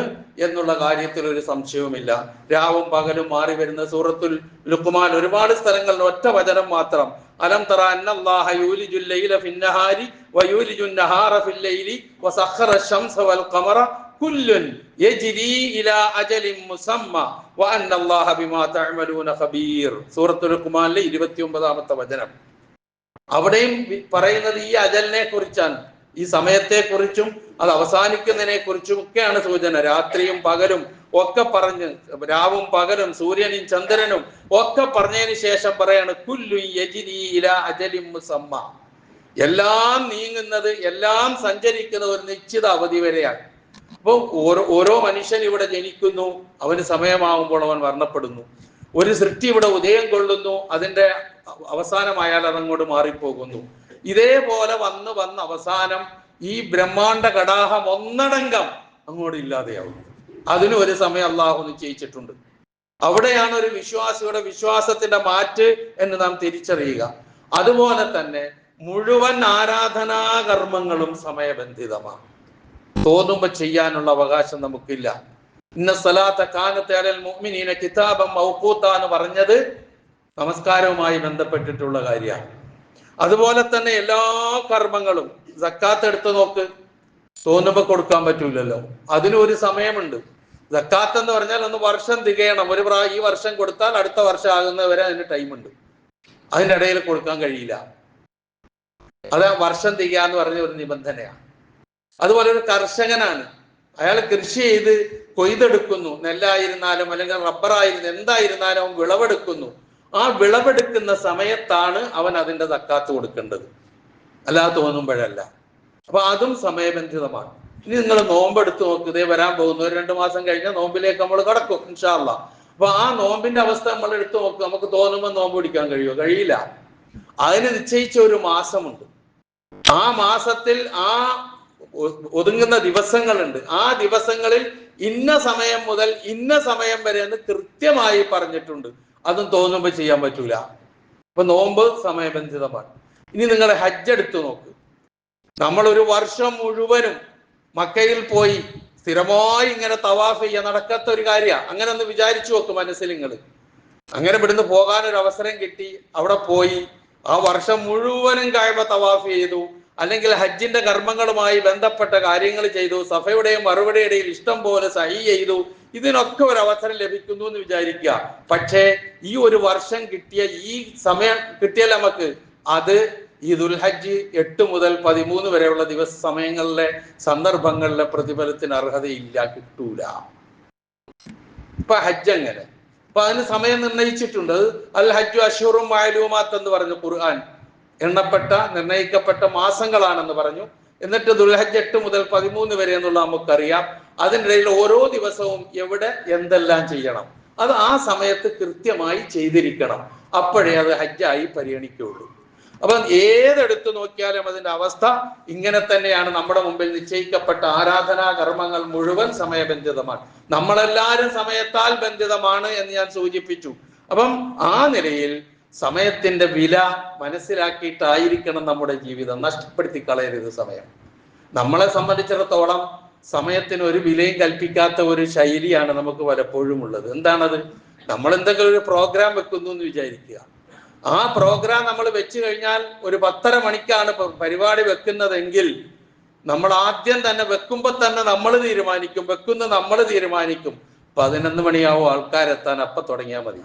എന്നുള്ള കാര്യത്തിൽ ഒരു സംശയവുമില്ല. രാവും പകലും മാറി വരുന്ന സൂറത്തുൽ ലുഖ്മാൻ ഒരുപാട് സ്ഥലങ്ങളിൽ ഒറ്റ വചനം മാത്രം, അലം തറ അന്നല്ലാഹ യൂലിജുൽ ലൈല ഫിന്നഹാരി വയൂലിജുൻ നഹാറ ഫിൽ ലൈലി വസഖറ അശംസ വൽ ഖമറ കുല്ലുൻ യജ്രി ഇലാ അജലിൻ മുസമ്മ വഅന്നല്ലാഹ ബിമാ തഅമലൂന ഖബീർ. സൂറത്തുൽ ലുഖ്മാനിലെ 29ാമത്തെ വചനം. അവിടെയും പറയുന്നത് ഈ അജലിനെ കുറിച്ചാണ്, ഈ സമയത്തെ കുറിച്ചും അത് അവസാനിക്കുന്നതിനെ കുറിച്ചും ഒക്കെയാണ് സൂചന. രാത്രിയും പകലും ഒക്കെ പറഞ്ഞ്, രാവും പകലും സൂര്യനും ചന്ദ്രനും ഒക്കെ പറഞ്ഞതിന് ശേഷം പറയാണ് കുല്ലു യജ്രി ഇലാ അജലിൻ മുസമ്മ. എല്ലാം നീങ്ങുന്നത്, എല്ലാം സഞ്ചരിക്കുന്നത് ഒരു നിശ്ചിത അവധി വരെയാണ്. അപ്പോൾ ഓരോ മനുഷ്യൻ ഇവിടെ ജനിക്കുന്നു, അവന് സമയമാകുമ്പോൾ അവൻ മരണപ്പെടുന്നു. ഒരു സൃഷ്ടി ഇവിടെ ഉദയം കൊള്ളുന്നു, അതിന്റെ അവസാനമായാൽ അതങ്ങോട്ട് മാറിപ്പോകുന്നു. ഇതേപോലെ വന്ന് അവസാനം ഈ ബ്രഹ്മാണ്ട കടാഹം ഒന്നടങ്കം അങ്ങോട്ട് ഇല്ലാതെയാവും. അതിനും ഒരു സമയം അള്ളാഹു നിശ്ചയിച്ചിട്ടുണ്ട്. അവിടെയാണ് ഒരു വിശ്വാസിയുടെ വിശ്വാസത്തിന്റെ മാറ്റ് എന്ന് നാം തിരിച്ചറിയുക. അതുപോലെ തന്നെ മുഴുവൻ ആരാധനാകർമ്മങ്ങളും സമയബന്ധിതമാണ്. തോന്നുമ്പോ ചെയ്യാനുള്ള അവകാശം നമുക്കില്ല. ഇന്ന സലാത്ത കാനത്ത് അലൽ മുഅ്മിനീന കിതാബൻ മൗഖൂത എന്ന് പറഞ്ഞത് നമസ്കാരവുമായി ബന്ധപ്പെട്ടിട്ടുള്ള കാര്യമാണ്. അതുപോലെ തന്നെ എല്ലാ കർമ്മങ്ങളും, സക്കാത്ത് എടുത്തു നോക്ക്, തോന്നുമ്പോ കൊടുക്കാൻ പറ്റൂലല്ലോ, അതിനും ഒരു സമയമുണ്ട്. സക്കാത്ത് എന്ന് പറഞ്ഞാൽ ഒന്ന് വർഷം തികയണം. ഈ വർഷം കൊടുത്താൽ അടുത്ത വർഷം ആകുന്നവരെ അതിന് ടൈമുണ്ട്. അതിൻ്റെ ഇടയിൽ കൊടുക്കാൻ കഴിയില്ല. അത് വർഷം തികയാന്ന് പറഞ്ഞ ഒരു നിബന്ധനയാണ്. അതുപോലെ ഒരു കർഷകനാണ്, അയാൾ കൃഷി ചെയ്ത് കൊയ്തെടുക്കുന്നു, നെല്ലായിരുന്നാലും അല്ലെങ്കിൽ റബ്ബറായിരുന്നു എന്തായിരുന്നാലും അവൻ വിളവെടുക്കുന്നു. ആ വിളവെടുക്കുന്ന സമയത്താണ് അവൻ അതിൻ്റെ സക്കാത്ത് കൊടുക്കേണ്ടത്, അല്ലാതെ തോന്നുമ്പോഴല്ല. അപ്പൊ അതും സമയബന്ധിതമാണ്. ഇനി നിങ്ങൾ നോമ്പെടുത്ത് നോക്ക്, ഇതേ വരാൻ പോകുന്നു, ഒരു 2 മാസം കഴിഞ്ഞാൽ നോമ്പിലേക്ക് നമ്മൾ കടക്കും ഇൻഷാ അല്ലാഹ്. അപ്പൊ ആ നോമ്പിന്റെ അവസ്ഥ നമ്മൾ എടുത്തു നോക്ക്. നമുക്ക് തോന്നുമ്പോൾ നോമ്പ് പിടിക്കാൻ കഴിയുമോ? കഴിയില്ല. അതിന് നിശ്ചയിച്ച ഒരു മാസമുണ്ട്. ആ മാസത്തിൽ ആ ഒതുങ്ങുന്ന ദിവസങ്ങളുണ്ട്. ആ ദിവസങ്ങളിൽ ഇന്ന സമയം മുതൽ ഇന്ന സമയം വരെ എന്ന് കൃത്യമായി പറഞ്ഞിട്ടുണ്ട്. അതും തോന്നുമ്പോൾ ചെയ്യാൻ പറ്റൂല. അപ്പൊ നോമ്പ് സമയബന്ധിതമാണ്. ഇനി നിങ്ങൾ ഹജ്ജ് എടുത്തു നോക്ക്. നമ്മൾ ഒരു വർഷം മുഴുവനും മക്കയിൽ പോയി സ്ഥിരമായി ഇങ്ങനെ തവാഫ് ചെയ്യാൻ നടക്കാത്ത ഒരു കാര്യമാണ്. അങ്ങനെ ഒന്ന് വിചാരിച്ചു നോക്ക് മനസ്സിൽ നിങ്ങൾ. അങ്ങനെ ഇവിടുന്ന് പോകാനൊരു അവസരം കിട്ടി, അവിടെ പോയി ആ വർഷം മുഴുവനും കഅബ തവാഫ് ചെയ്തു, അല്ലെങ്കിൽ ഹജ്ജിന്റെ കർമ്മങ്ങളുമായി ബന്ധപ്പെട്ട കാര്യങ്ങൾ ചെയ്തു, സഫയുടെയും മറുപടിയുടെയും ഇഷ്ടം പോലെ സഹി ചെയ്തു. ഇതിനൊക്കെ ഒരു അവസരം ലഭിക്കുന്നു എന്ന് വിചാരിക്കുക. പക്ഷേ ഈ ഒരു വർഷം കിട്ടിയ ഈ സമയം കിട്ടിയാൽ നമുക്ക് അത് ഈ ദുൽഹജ്ജ് 8 മുതൽ 13 വരെയുള്ള സമയങ്ങളിലെ സന്ദർഭങ്ങളിലെ പ്രതിഫലത്തിന് അർഹതയില്ല, കിട്ടൂല. ഇപ്പൊ ഹജ്ജ് എങ്ങനെ? അപ്പൊ അതിന് സമയം നിർണയിച്ചിട്ടുണ്ട്. അൽ ഹജ്ജു അശ്ഹുറും മഅലൂമാത്ത് എന്ന് പറഞ്ഞു ഖുർആൻ. എണ്ണപ്പെട്ട നിർണയിക്കപ്പെട്ട മാസങ്ങളാണെന്ന് പറഞ്ഞു. എന്നിട്ട് ദുൽഹജ്ജ് 8 മുതൽ 13 വരെ എന്നുള്ള നമുക്കറിയാം. അതിനിടയിൽ ഓരോ ദിവസവും എവിടെ എന്തെല്ലാം ചെയ്യണം അത് ആ സമയത്ത് കൃത്യമായി ചെയ്തിരിക്കണം. അപ്പോഴേ അത് ഹജ്ജായി പരിഗണിക്കുകയുള്ളൂ. അപ്പം ഏതെടുത്തു നോക്കിയാലും അതിന്റെ അവസ്ഥ ഇങ്ങനെ തന്നെയാണ്. നമ്മുടെ മുമ്പിൽ നിശ്ചയിക്കപ്പെട്ട ആരാധനാ കർമ്മങ്ങൾ മുഴുവൻ സമയബന്ധിതമാണ്. നമ്മളെല്ലാവരും സമയത്താൽ ബന്ധിതമാണ് എന്ന് ഞാൻ സൂചിപ്പിച്ചു. അപ്പം ആ നിലയിൽ സമയത്തിന്റെ വില മനസ്സിലാക്കിയിട്ടായിരിക്കണം നമ്മുടെ ജീവിതം. നഷ്ടപ്പെടുത്തി കളയരുത് സമയം. നമ്മളെ സംബന്ധിച്ചിടത്തോളം സമയത്തിന് ഒരു വിലയും കൽപ്പിക്കാത്ത ഒരു ശൈലിയാണ് നമുക്ക് പലപ്പോഴും ഉള്ളത്. എന്താണത്? നമ്മൾ എന്തെങ്കിലും ഒരു പ്രോഗ്രാം വെക്കുന്നു എന്ന് വിചാരിക്കുക. ആ പ്രോഗ്രാം നമ്മൾ വെച്ചു കഴിഞ്ഞാൽ ഒരു 10:30 മണിക്കാണ് പരിപാടി വെക്കുന്നതെങ്കിൽ നമ്മൾ ആദ്യം തന്നെ വെക്കുമ്പോൾ തന്നെ നമ്മൾ തീരുമാനിക്കും, 11 മണിയാവും ആൾക്കാരെത്താൻ, അപ്പം തുടങ്ങിയാൽ മതി.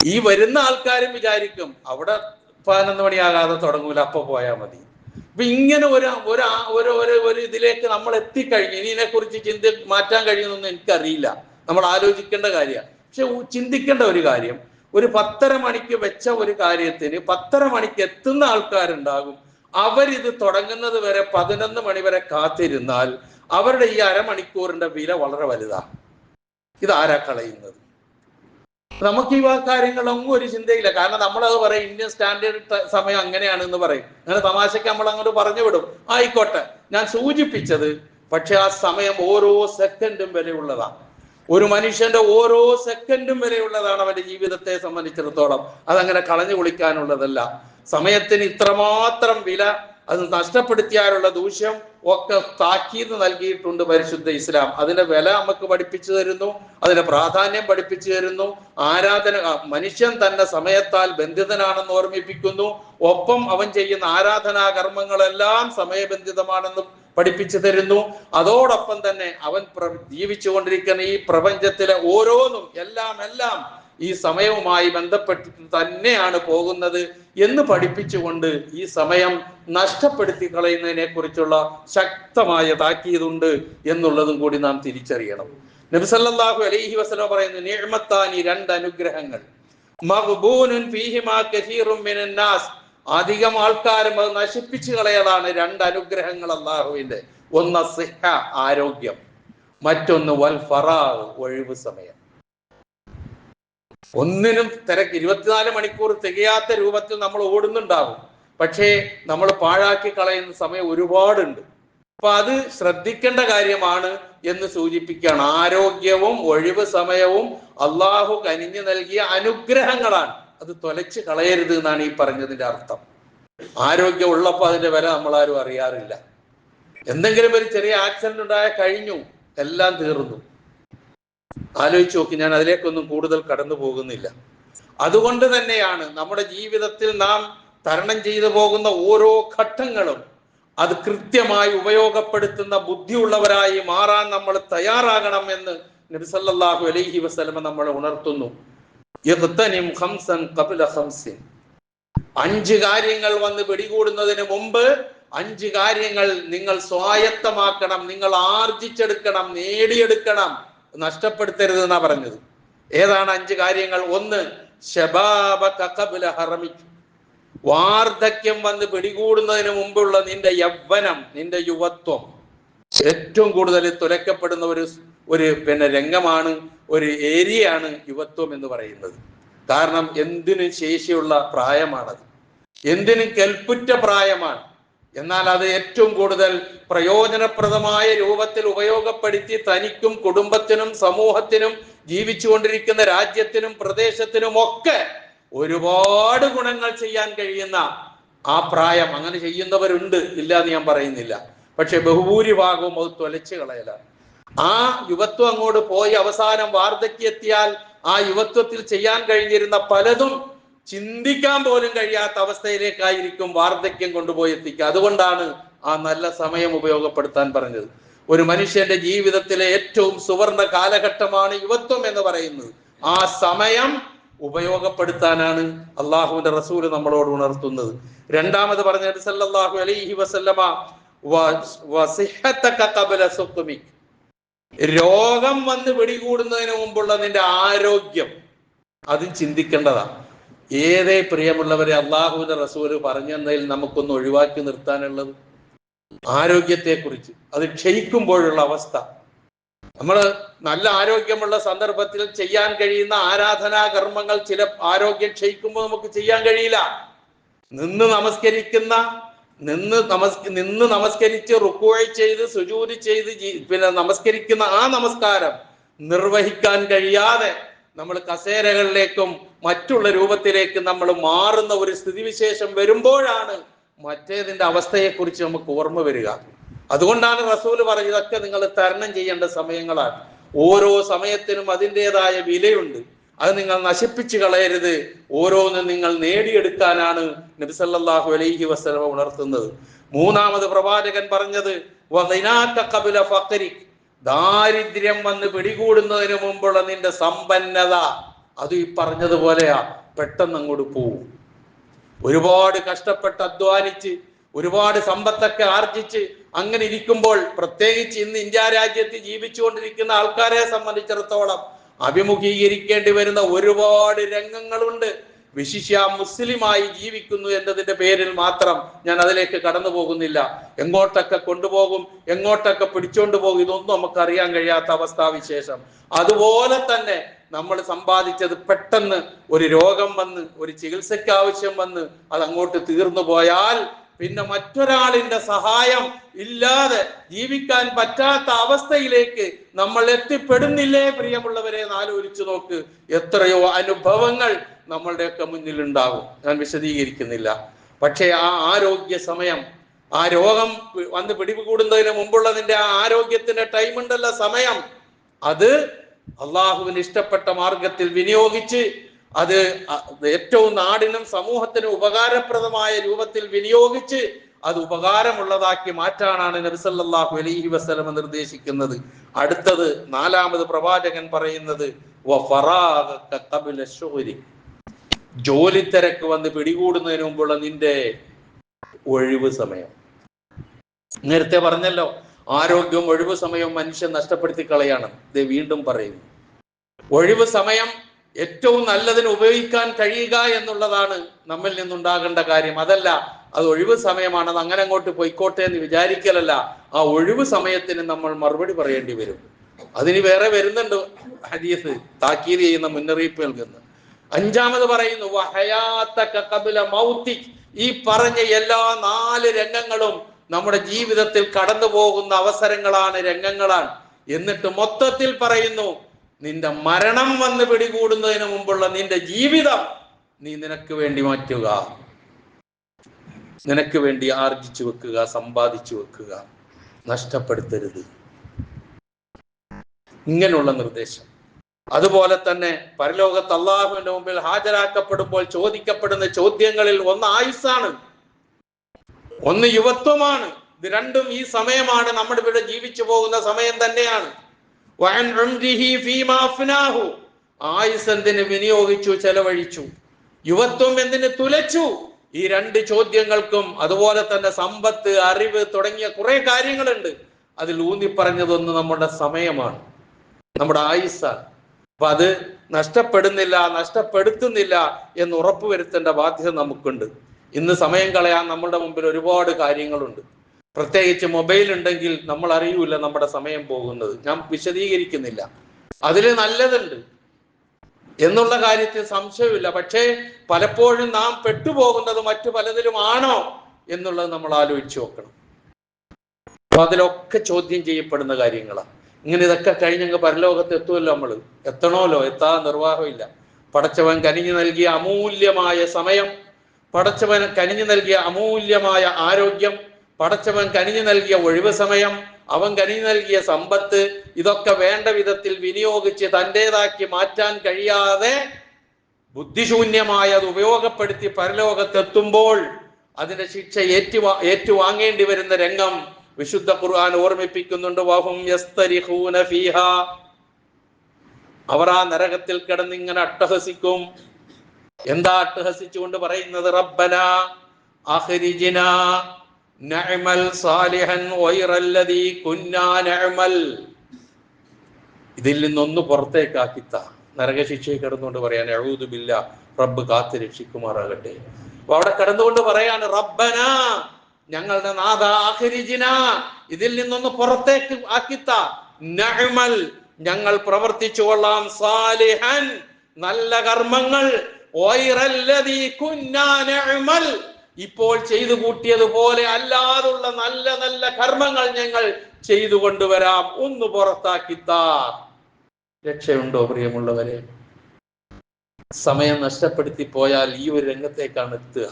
ഈ വരുന്ന ആൾക്കാരും വിചാരിക്കും അവിടെ 11 മണിയാകാതെ തുടങ്ങൂല, അപ്പൊ പോയാൽ മതി. അപ്പൊ ഇങ്ങനെ ഒരു ഇതിലേക്ക് നമ്മൾ എത്തിക്കഴിഞ്ഞു. ഇതിനെ കുറിച്ച് മാറ്റാൻ കഴിയുമെന്നൊന്നും എനിക്കറിയില്ല. നമ്മൾ ആലോചിക്കേണ്ട കാര്യമാണ്. പക്ഷെ ചിന്തിക്കേണ്ട ഒരു കാര്യം, ഒരു 10:30 മണിക്ക് വെച്ച ഒരു കാര്യത്തിന് 10:30 മണിക്ക് എത്തുന്ന ആൾക്കാരുണ്ടാകും. അവരിത് തുടങ്ങുന്നത് വരെ 11 മണി വരെ കാത്തിരുന്നാൽ അവരുടെ ഈ അരമണിക്കൂറിന്റെ വില വളരെ വലുതാണ്. ഇതാരാ കളയുന്നത്? നമുക്ക് ഈ കാര്യങ്ങളൊന്നും ഒരു ചിന്തയില്ല. കാരണം നമ്മളത് പറയും, ഇന്ത്യൻ സ്റ്റാൻഡേർഡ് സമയം അങ്ങനെയാണെന്ന് പറയും. അങ്ങനെ തമാശയ്ക്ക് നമ്മൾ അങ്ങോട്ട് പറഞ്ഞു വിടും. ആയിക്കോട്ടെ, ഞാൻ സൂചിപ്പിച്ചത് പക്ഷെ ആ സമയം ഓരോ സെക്കൻഡും വിലയുള്ളതാണ്. ഒരു മനുഷ്യന്റെ ഓരോ സെക്കൻഡും വിലയുള്ളതാണ് അവന്റെ ജീവിതത്തെ സംബന്ധിച്ചിടത്തോളം. അതങ്ങനെ കളഞ്ഞു കുളിക്കാനുള്ളതല്ല. സമയത്തിന് ഇത്രമാത്രം വില, അത് നഷ്ടപ്പെടുത്തിയാലുള്ള ദൂഷ്യം ഒക്കെ താക്കീത് നൽകിയിട്ടുണ്ട് പരിശുദ്ധ ഇസ്ലാം. അതിന്റെ വില നമുക്ക് പഠിപ്പിച്ചു തരുന്നു, അതിന്റെ പ്രാധാന്യം പഠിപ്പിച്ചു തരുന്നു. മനുഷ്യൻ തന്നെ സമയത്താൽ ബന്ധിതനാണെന്ന് ഓർമ്മിപ്പിക്കുന്നു. ഒപ്പം അവൻ ചെയ്യുന്ന ആരാധനാ കർമ്മങ്ങളെല്ലാം സമയബന്ധിതമാണെന്ന് പഠിപ്പിച്ചു തരുന്നു. അതോടൊപ്പം തന്നെ അവൻ ജീവിച്ചുകൊണ്ടിരിക്കുന്ന ഈ പ്രപഞ്ചത്തിലെ ഓരോന്നും എല്ലാം ഈ സമയവുമായി ബന്ധപ്പെട്ട് തന്നെയാണ് പോകുന്നത് എന്ന് പഠിപ്പിച്ചുകൊണ്ട് ഈ സമയം നഷ്ടപ്പെടുത്തി കളയുന്നതിനെ കുറിച്ചുള്ള ശക്തമായ താക്കീതുണ്ട് എന്നുള്ളതും കൂടി നാം തിരിച്ചറിയണം. നബി സല്ലല്ലാഹു അലൈഹി വസല്ലം പറയുന്നു, നിഅ്മത്താനി, 2 അനുഗ്രഹങ്ങൾ, മഗ്ബൂനുൻ ഫീഹിമാ കസീറുൻ മിനൻ നാസ്, അധികം ആൾക്കാരും അത് നശിപ്പിച്ചു കളയലാണ് 2 അനുഗ്രഹങ്ങൾ അള്ളാഹുവിന്റെ. ഒന്ന് സിഹ, ആരോഗ്യം. മറ്റൊന്ന് വൽ ഫറാഗ്, ഒഴിവ് സമയം. ഒന്നിനും 24 മണിക്കൂർ തികയാത്ത രൂപത്തിൽ നമ്മൾ ഓടുന്നുണ്ടാകും. പക്ഷേ നമ്മൾ പാഴാക്കി കളയുന്ന സമയം ഒരുപാടുണ്ട്. അപ്പൊ അത് ശ്രദ്ധിക്കേണ്ട കാര്യമാണ് എന്ന് സൂചിപ്പിക്കുകയാണ്. ആരോഗ്യവും ഒഴിവ് സമയവും അള്ളാഹു കനിഞ്ഞു നൽകിയ അനുഗ്രഹങ്ങളാണ്. അത് തൊലച്ച് കളയരുത് എന്നാണ് ഈ പറഞ്ഞതിന്റെ അർത്ഥം. ആരോഗ്യം ഉള്ളപ്പോൾ അതിന്റെ വില നമ്മളാരും അറിയാറില്ല. എന്തെങ്കിലും ഒരു ചെറിയ ആക്സിഡന്റ് ഉണ്ടായാൽ കഴിഞ്ഞു, എല്ലാം തീർന്നു. ആലോചിച്ച് നോക്കി. ഞാൻ അതിലേക്കൊന്നും കൂടുതൽ കടന്നു പോകുന്നില്ല. അതുകൊണ്ട് തന്നെയാണ് നമ്മുടെ ജീവിതത്തിൽ നാം തരണം ചെയ്തു പോകുന്ന ഓരോ ഘട്ടങ്ങളും അത് കൃത്യമായി ഉപയോഗപ്പെടുത്തുന്ന ബുദ്ധിയുള്ളവരായി മാറാൻ നമ്മൾ തയ്യാറാകണം എന്ന് നബി സല്ലല്ലാഹു അലൈഹി വസല്ലം നമ്മളെ ഉണർത്തുന്നു. യഗ്തനിം ഖംസൻ ഖബ്ല ഖംസിൻ. 5 കാര്യങ്ങൾ വന്ന് പിടികൂടുന്നതിന് മുമ്പ് 5 കാര്യങ്ങൾ നിങ്ങൾ സ്വായത്തമാക്കണം, നിങ്ങൾ ആർജിച്ചെടുക്കണം, നേടിയെടുക്കണം, നഷ്ടപ്പെടുത്തരുത് എന്നാ പറഞ്ഞത്. ഏതാണ് 5 കാര്യങ്ങൾ? 1 ശബാബക ഖബ്ല ഹറമിക്. വാർദ്ധക്യം വന്ന് പിടികൂടുന്നതിന് മുമ്പുള്ള നിന്റെ യൗവനം, നിന്റെ യുവത്വം. ഏറ്റവും കൂടുതൽ തുലക്കപ്പെടുന്ന ഒരു രംഗമാണ്, ഒരു ഏരിയയാണ് യുവത്വം എന്ന് പറയുന്നത്. കാരണം എന്തിനും ശേഷിയുള്ള പ്രായമാണത്, എന്തിനും കെൽപ്പുറ്റ പ്രായമാണ്. എന്നാൽ അത് ഏറ്റവും കൂടുതൽ പ്രയോജനപ്രദമായ രൂപത്തിൽ ഉപയോഗപ്പെടുത്തി തനിക്കും കുടുംബത്തിനും സമൂഹത്തിനും ജീവിച്ചുകൊണ്ടിരിക്കുന്ന രാജ്യത്തിനും പ്രദേശത്തിനും ഒക്കെ ഒരുപാട് ഗുണങ്ങൾ ചെയ്യാൻ കഴിയുന്ന ആ പ്രായം. അങ്ങനെ ചെയ്യുന്നവരുണ്ട്, ഇല്ല എന്ന് ഞാൻ പറയുന്നില്ല. പക്ഷെ ബഹുഭൂരിഭാഗവും അത് തൊലച്ചു കളയലാണ്. ആ യുവത്വം അങ്ങോട്ട് പോയി അവസാനം വാർദ്ധക്യത്തിയാൽ ആ യുവത്വത്തിൽ ചെയ്യാൻ കഴിഞ്ഞിരുന്ന പലതും ചിന്തിക്കാൻ പോലും കഴിയാത്ത അവസ്ഥയിലേക്കായിരിക്കും വാർദ്ധക്യം കൊണ്ടുപോയി എത്തിക്കുക. അതുകൊണ്ടാണ് ആ നല്ല സമയം ഉപയോഗപ്പെടുത്താൻ പറഞ്ഞത്. ഒരു മനുഷ്യന്റെ ജീവിതത്തിലെ ഏറ്റവും സുവർണ കാലഘട്ടമാണ് യുവത്വം എന്ന് പറയുന്നത്. ആ സമയം ഉപയോഗപ്പെടുത്താനാണ് അള്ളാഹുവിന്റെ റസൂല് നമ്മളോട് ഉണർത്തുന്നത്. രണ്ടാമത് പറഞ്ഞത് സല്ലല്ലാഹു അലൈഹി വസല്ലമ വസിഹതക ഖബ്ല സുഖ്മിക്. രോഗം വന്ന് പിടികൂടുന്നതിന് മുമ്പുള്ള നിന്റെ ആരോഗ്യം, അതും ചിന്തിക്കേണ്ടതാണ്. ഏതേ പ്രിയമുള്ളവരെ അള്ളാഹുവിന്റെ റസൂല് പറഞ്ഞതിൽ നമുക്കൊന്ന് ഒഴിവാക്കി നിർത്താനുള്ളത്? ആരോഗ്യത്തെ കുറിച്ച്. അത് ക്ഷയിക്കുമ്പോഴുള്ള അവസ്ഥ. നമ്മൾ നല്ല ആരോഗ്യമുള്ള സന്ദർഭത്തിൽ ചെയ്യാൻ കഴിയുന്ന ആരാധനാ കർമ്മങ്ങൾ ചില ആരോഗ്യം ക്ഷയിക്കുമ്പോൾ നമുക്ക് ചെയ്യാൻ കഴിയില്ല. നിന്ന് നമസ്കരിച്ച് റുക്കൂഅ് ചെയ്ത് സുജൂദ് ചെയ്ത് നമസ്കരിക്കുന്ന ആ നമസ്കാരം നിർവഹിക്കാൻ കഴിയാതെ നമ്മൾ കസേരകളിലേക്കും മറ്റുള്ള രൂപത്തിലേക്ക് നമ്മൾ മാറുന്ന ഒരു സ്ഥിതിവിശേഷം വരുമ്പോഴാണ് മറ്റേതിന്റെ അവസ്ഥയെക്കുറിച്ച് നമുക്ക് ഓർമ്മ വരിക. അതുകൊണ്ടാണ് റസൂല് പറഞ്ഞത് ഇതൊക്കെ നിങ്ങൾ തരണം ചെയ്യേണ്ട സമയങ്ങളാണ്. ഓരോ സമയത്തിനും അതിൻ്റെതായ വിലയുണ്ട്. അത് നിങ്ങൾ നശിപ്പിച്ചു കളയരുത്. ഓരോന്നും നിങ്ങൾ നേടിയെടുക്കാനാണ് നബി സല്ലല്ലാഹു അലൈഹി വസല്ലം ഉണർത്തുന്നത്. മൂന്നാമത് പ്രവാചകൻ പറഞ്ഞത് ദാരിദ്ര്യം വന്ന് പിടികൂടുന്നതിന് മുമ്പുള്ള നിന്റെ സമ്പന്നത. അത് ഈ പറഞ്ഞതുപോലെയാ, പെട്ടെന്ന് അങ്ങോട്ട് പോവും. ഒരുപാട് കഷ്ടപ്പെട്ട് അധ്വാനിച്ച് ഒരുപാട് സമ്പത്തൊക്കെ ആർജിച്ച് അങ്ങനെ ഇരിക്കുമ്പോൾ, പ്രത്യേകിച്ച് ഇന്ന് ഇന്ത്യ രാജ്യത്ത് ജീവിച്ചുകൊണ്ടിരിക്കുന്ന ആൾക്കാരെ സംബന്ധിച്ചിടത്തോളം അഭിമുഖീകരിക്കേണ്ടി വരുന്ന ഒരുപാട് രംഗങ്ങളുണ്ട്. വിശിഷ്യ മുസ്ലിമായി ജീവിക്കുന്നു എന്നതിന്റെ പേരിൽ മാത്രം ഞാൻ അതിലേക്ക് കടന്നു പോകുന്നില്ല. എങ്ങോട്ടൊക്കെ കൊണ്ടുപോകും, എങ്ങോട്ടൊക്കെ പിടിച്ചോണ്ട് പോകും, ഇതൊന്നും നമുക്ക് അറിയാൻ കഴിയാത്ത അവസ്ഥാവിശേഷം. അതുപോലെ തന്നെ നമ്മൾ സമ്പാദിച്ചത് പെട്ടെന്ന് ഒരു രോഗം വന്ന്, ഒരു ചികിത്സയ്ക്ക് ആവശ്യം വന്ന് അത് അങ്ങോട്ട് തീർന്നു പോയാൽ പിന്നെ മറ്റൊരാളിന്റെ സഹായം ഇല്ലാതെ ജീവിക്കാൻ പറ്റാത്ത അവസ്ഥയിലേക്ക് നമ്മൾ എത്തിപ്പെടുന്നില്ലേ പ്രിയമുള്ളവരെ? ആലോചിച്ചു നോക്ക്. എത്രയോ അനുഭവങ്ങൾ നമ്മളുടെയൊക്കെ മുന്നിൽ ഉണ്ടാകും. ഞാൻ വിശദീകരിക്കുന്നില്ല. പക്ഷേ ആ ആരോഗ്യ സമയം, ആ രോഗം വന്ന് പിടികൂടുന്നതിന് മുമ്പുള്ളതിന്റെ ആ ആരോഗ്യത്തിന്റെ ടൈം ഉണ്ടല്ലോ, സമയം, അത് അള്ളാഹുവിന് ഇഷ്ടപ്പെട്ട മാർഗത്തിൽ വിനിയോഗിച്ച് അത് ഏറ്റവും നാടിനും സമൂഹത്തിനും ഉപകാരപ്രദമായ രൂപത്തിൽ വിനിയോഗിച്ച് അത് ഉപകാരമുള്ളതാക്കി മാറ്റാനാണ് നബി സല്ലല്ലാഹു അലൈഹി വസല്ലം നിർദ്ദേശിക്കുന്നത്. അടുത്തത് നാലാമത് പ്രവാചകൻ പറയുന്നത് ജോലി തിരക്ക് വന്ന് പിടികൂടുന്നതിന് മുമ്പുള്ള നിന്റെ ഒഴിവ് സമയം. നേരത്തെ പറഞ്ഞല്ലോ, ആരോഗ്യവും ഒഴിവ് സമയവും മനുഷ്യൻ നഷ്ടപ്പെടുത്തി കളയാണ്. ഇത് വീണ്ടും പറയുന്നു. ഒഴിവ് സമയം ഏറ്റവും നല്ലതിന് ഉപയോഗിക്കാൻ കഴിയുക എന്നുള്ളതാണ് നമ്മിൽ നിന്നുണ്ടാകേണ്ട കാര്യം. അതല്ല അത് ഒഴിവ് സമയമാണ്, അത് അങ്ങനെ അങ്ങോട്ട് പോയിക്കോട്ടെ എന്ന് വിചാരിക്കലല്ല. ആ ഒഴിവ് സമയത്തിന് നമ്മൾ മറുപടി പറയേണ്ടി വരും. അതിന് വേറെ വരുന്നുണ്ട് ഹദീസ് താക്കീത് ചെയ്യുന്ന മുന്നറിയിപ്പ് നൽകുന്നു. അഞ്ചാമത് പറയുന്നു വഹയാതക ഖബ്ല മൗതിക്. ഈ പറഞ്ഞ എല്ലാ 4 രംഗങ്ങളും നമ്മുടെ ജീവിതത്തിൽ കടന്നു പോകുന്ന അവസരങ്ങളാണ്, രംഗങ്ങളാണ്. എന്നിട്ട് മൊത്തത്തിൽ പറയുന്നു നിന്റെ മരണം വന്ന് പിടികൂടുന്നതിന് മുമ്പുള്ള നിന്റെ ജീവിതം നീ നിനക്ക് വേണ്ടി മാറ്റുക, നിനക്ക് വേണ്ടി ആർജിച്ചു വെക്കുക, സമ്പാദിച്ചു വെക്കുക, നഷ്ടപ്പെടുത്തരുത്. ഇങ്ങനെയുള്ള നിർദ്ദേശം. അതുപോലെ തന്നെ പരലോകത്ത് അള്ളാഹുവിന്റെ മുമ്പിൽ ഹാജരാക്കപ്പെടുമ്പോൾ ചോദിക്കപ്പെടുന്ന ചോദ്യങ്ങളിൽ ഒന്ന് ആയുസ്സാണ്, ഒന്ന് യുവത്വമാണ്. ഇത് രണ്ടും ഈ സമയമാണ്, നമ്മുടെ ഇവിടെ ജീവിച്ചു പോകുന്ന സമയം തന്നെയാണ്. ആയുസ് എന്തിന് വിനിയോഗിച്ചു, ചെലവഴിച്ചു, യുവത്വം എന്തിന് തുലച്ചു? ഈ 2 ചോദ്യങ്ങൾക്കും. അതുപോലെ തന്നെ സമ്പത്ത്, അറിവ് തുടങ്ങിയ കുറെ കാര്യങ്ങളുണ്ട്. അതിൽ ഊന്നി പറഞ്ഞതൊന്ന് നമ്മുടെ സമയമാണ്, നമ്മുടെ ആയുസ്സാണ്. അപ്പൊ അത് നഷ്ടപ്പെടുന്നില്ല, നഷ്ടപ്പെടുത്തുന്നില്ല എന്ന് ഉറപ്പുവരുത്തേണ്ട ബാധ്യത നമുക്കുണ്ട്. ഇന്ന് സമയം കളയാൻ നമ്മുടെ മുമ്പിൽ ഒരുപാട് കാര്യങ്ങളുണ്ട്. പ്രത്യേകിച്ച് മൊബൈൽ ഉണ്ടെങ്കിൽ നമ്മൾ അറിയൂല നമ്മുടെ സമയം പോകുന്നത്. ഞാൻ വിശദീകരിക്കുന്നില്ല, അതിൽ നല്ലതുണ്ട് എന്നുള്ള കാര്യത്തിൽ സംശയമില്ല. പക്ഷേ പലപ്പോഴും നാം പെട്ടുപോകുന്നത് മറ്റു പലതിലുമാണോ എന്നുള്ളത് നമ്മൾ ആലോചിച്ച് നോക്കണം. അപ്പൊ അതിലൊക്കെ ചോദ്യം ചെയ്യപ്പെടുന്ന കാര്യങ്ങളാണ്. ഇങ്ങനെ ഇതൊക്കെ കഴിഞ്ഞങ്ങ് പരലോകത്ത് എത്തുമല്ലോ, നമ്മൾ എത്തണമല്ലോ, എത്താൻ നിർവാഹമില്ല. പടച്ചവൻ കനിഞ്ഞു നൽകിയ അമൂല്യമായ സമയം, പടച്ചവൻ കനിഞ്ഞു നൽകിയ അമൂല്യമായ ആരോഗ്യം, പടച്ചവൻ കനിഞ്ഞു നൽകിയ ഒഴിവ് സമയം, അവൻ കനിഞ്ഞു നൽകിയ സമ്പത്ത്, ഇതൊക്കെ വേണ്ട വിധത്തിൽ വിനിയോഗിച്ച് തൻ്റെതാക്കി മാറ്റാൻ കഴിയാതെ ബുദ്ധിശൂന്യമായി അത് ഉപയോഗപ്പെടുത്തി പരലോകത്തെത്തുമ്പോൾ അതിന്റെ ശിക്ഷ ഏറ്റുവാങ്ങേണ്ടി വരുന്ന രംഗം വിശുദ്ധ ഖുർആൻ ഓർമ്മിപ്പിക്കുന്നുണ്ട്. വഹും യസ്തരിഖൂന ഫീഹാ. അവർ ആ നരകത്തിൽ കിടന്ന് ഇങ്ങനെ അട്ടഹസിക്കും. എന്താ അട്ടഹസിച്ചുകൊണ്ട് പറയുന്നത്? റബ്ബനാ അഖ്രിജ്നാ നഅമൽ സാലിഹൻ ഗൈറല്ലദീ കുന്നാ നഅമൽ. ഇതിൽ നിന്നൊന്ന് പുറത്തേക്കാക്കിത്ത. നരകശിക്ഷയിൽ കിടന്നുകൊണ്ട് പറയാൻ അഊദു ബില്ലാ, റബ്ബ് കാത്ത് രക്ഷിക്കുമാറാകട്ടെ. അപ്പൊ അവിടെ കിടന്നുകൊണ്ട് പറയാണ് റബ്ബനാ, ഞങ്ങളുടെ നാഥ, അഖ്രിജ്നാ, ഇതിൽ നിന്നൊന്ന് പുറത്തേക്ക് ആക്കിത്ത, നഅമൽ, ഞങ്ങൾ പ്രവർത്തിച്ചു കൊള്ളാം, സാലിഹൻ, നല്ല കർമ്മങ്ങൾ, ഗൈറല്ലദീ കുന്നാ നഅമൽ, ഇപ്പോൾ ചെയ്തു കൂട്ടിയതുപോലെ അല്ലാതുള്ള നല്ല നല്ല കർമ്മങ്ങൾ ഞങ്ങൾ ചെയ്തു കൊണ്ടുവരാം, ഒന്ന് പുറത്താക്കിത്താ. രക്ഷയുണ്ടോ പ്രിയമുള്ളവരെ? സമയം നഷ്ടപ്പെടുത്തി പോയാൽ ഈ ഒരു രംഗത്തേക്കാണ് എത്തുക.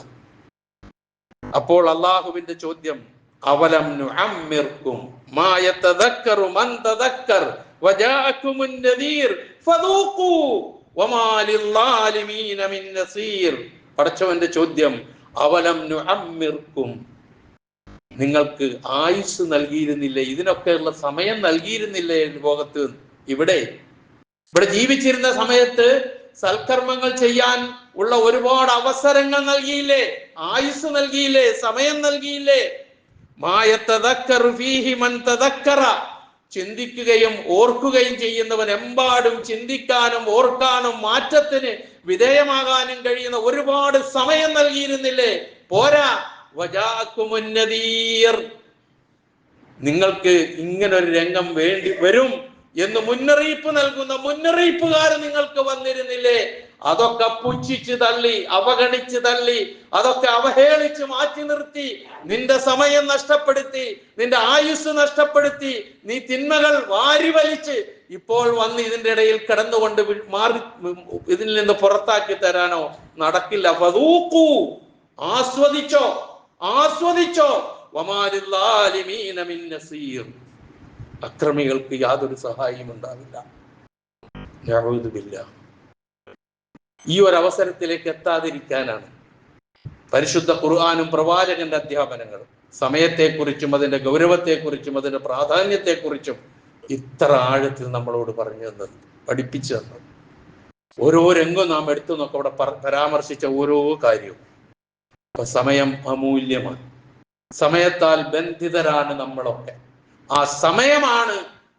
അപ്പോൾ അള്ളാഹുവിന്റെ ചോദ്യം, അവലം നുഅമ്മിർകും മാ യതദക്കറു മൻ തദക്കർ വജാഅകുമുൻ നദീർ ഫദൂഖു വമാ ലിൽളാലിമീന മിൻ നസീർ. പടച്ചവന്റെ ചോദ്യം, അവലം നുഅമ്മിർകും, നിങ്ങൾക്ക് ആയുസ് നൽകിയിരുന്നില്ലേ, ഇതിനൊക്കെയുള്ള സമയം നൽകിയിരുന്നില്ലേ ലോകത്ത്? ഇവിടെ ജീവിച്ചിരുന്ന സമയത്ത് സൽക്കർമ്മങ്ങൾ ചെയ്യാൻ ഉള്ള ഒരുപാട് അവസരങ്ങൾ നൽകിയില്ലേ, ആയുസ് നൽകിയില്ലേ, സമയം നൽകിയില്ലേ? മായതദക്കറു ഫീഹി മൻ തദക്കറ, ചിന്തിക്കുകയും ഓർക്കുകയും ചെയ്യുന്നവൻ, എമ്പാടും ചിന്തിക്കാനും ഓർക്കാനും മാറ്റത്തിന് വിധേയമാകാനും കഴിയുന്ന ഒരുപാട് സമയം നൽകിയിരുന്നില്ലേ? പോരാ, വജാഅകുമുൻ നദീർ, നിങ്ങൾക്ക് ഇങ്ങനൊരു രംഗം വേണ്ടി വരും എന്ന് മുന്നറിയിപ്പ് നൽകുന്ന മുന്നറിയിപ്പുകാരൻ നിങ്ങൾക്ക് വന്നിരുന്നില്ലേ? അതൊക്കെ പുച്ഛിച്ച് തള്ളി, അവഗണിച്ച് തള്ളി, അതൊക്കെ അവഹേളിച്ച് മാറ്റി നിർത്തി, നിന്റെ സമയം നഷ്ടപ്പെടുത്തി, നിന്റെ ആയുസ് നഷ്ടപ്പെടുത്തി, നീ തിന്മകൾ വാരി വലിച്ച് ഇപ്പോൾ വന്ന് ഇതിന്റെ ഇടയിൽ കിടന്നുകൊണ്ട് മാറി ഇതിൽ നിന്ന് പുറത്താക്കി തരാനോ നടക്കില്ല. ഫദൂഖു, ആസ്വദിച്ചോ, ആസ്വദിച്ചോ, വമാ ലിൽളാലിമീന മിൻ നസീർ, അക്രമികൾക്ക് യാതൊരു സഹായം ഉണ്ടാവില്ല. നഊദു ബില്ലാഹ്. ഈ ഒരു അവസരത്തിലേക്ക് എത്താതിരിക്കാനാണ് പരിശുദ്ധ ഖുർആനും പ്രവാചകന്റെ അധ്യാപനങ്ങളും സമയത്തെക്കുറിച്ചും അതിന്റെ ഗൗരവത്തെക്കുറിച്ചും അതിന്റെ പ്രാധാന്യത്തെക്കുറിച്ചും ഇത്ര ആഴത്തിൽ നമ്മളോട് പറഞ്ഞു തന്നത്, പഠിപ്പിച്ചു തന്നത്. ഓരോ രംഗവും നാം എടുത്തു നോക്കാം, അവിടെ പരാമർശിച്ച ഓരോ കാര്യവും. അപ്പൊ സമയം അമൂല്യമാണ്, സമയത്താൽ ബന്ധിതരാണ് നമ്മളൊക്കെ. ആ സമയമാണ്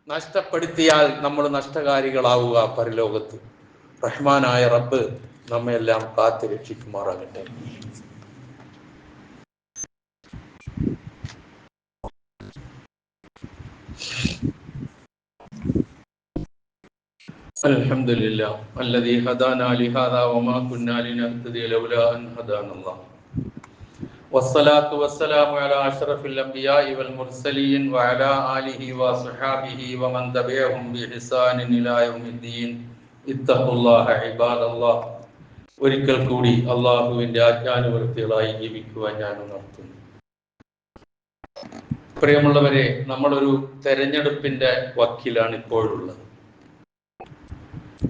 നഷ്ടപ്പെടുത്തിയാൽ നമ്മൾ നഷ്ടകാരികളാവുക പരലോകത്ത്. റഹ്മാനായ റബ്ബ് നമ്മയെല്ലാം കാത്ത് രക്ഷിക്കുമാറാകട്ടെ. الحمد لله الذي هدانا لهذا وما كنا لنهتدي لولا أن هدانا الله والصلاة والسلام على أشرف الأنبياء والمرسلين وعلى آله وصحابه ومن تبعهم بإحسان إلى يوم الدين اتقوا الله عباد الله. ഒരിക്കൽ കൂടി അള്ളാഹുവിൻ്റെ ആജ്ഞാനുവർത്തികളായി ജീവിക്കുവാൻ ഞാൻ ഉണർത്തുന്നു. പ്രിയമുള്ളവരെ, നമ്മളൊരു തെരഞ്ഞെടുപ്പിന്റെ വക്കിലാണ് ഇപ്പോഴുള്ളത്.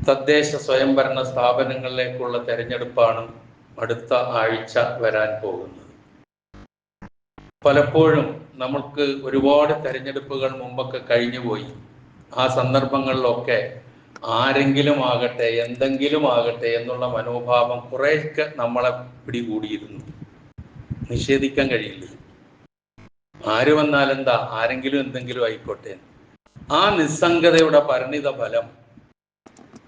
തദ്ദേശ സ്വയംഭരണ സ്ഥാപനങ്ങളിലേക്കുള്ള തെരഞ്ഞെടുപ്പാണ് അടുത്ത ആഴ്ച വരാൻ പോകുന്നത്. പലപ്പോഴും നമുക്ക് ഒരുപാട് തെരഞ്ഞെടുപ്പുകൾ മുമ്പൊക്കെ കഴിഞ്ഞുപോയി. ആ സന്ദർഭങ്ങളിലൊക്കെ ആരെങ്കിലും ആകട്ടെ എന്തെങ്കിലും ആകട്ടെ എന്നുള്ള മനോഭാവം കുറേയൊക്കെ നമ്മളെ പിടികൂടിയിരുന്നു. നിഷേധിക്കാൻ കഴിയില്ല. ആര് വന്നാലെന്താ, ആരെങ്കിലും എന്തെങ്കിലും ആയിക്കോട്ടെ. ആ നിസ്സംഗതയുടെ പരിണിത ഫലം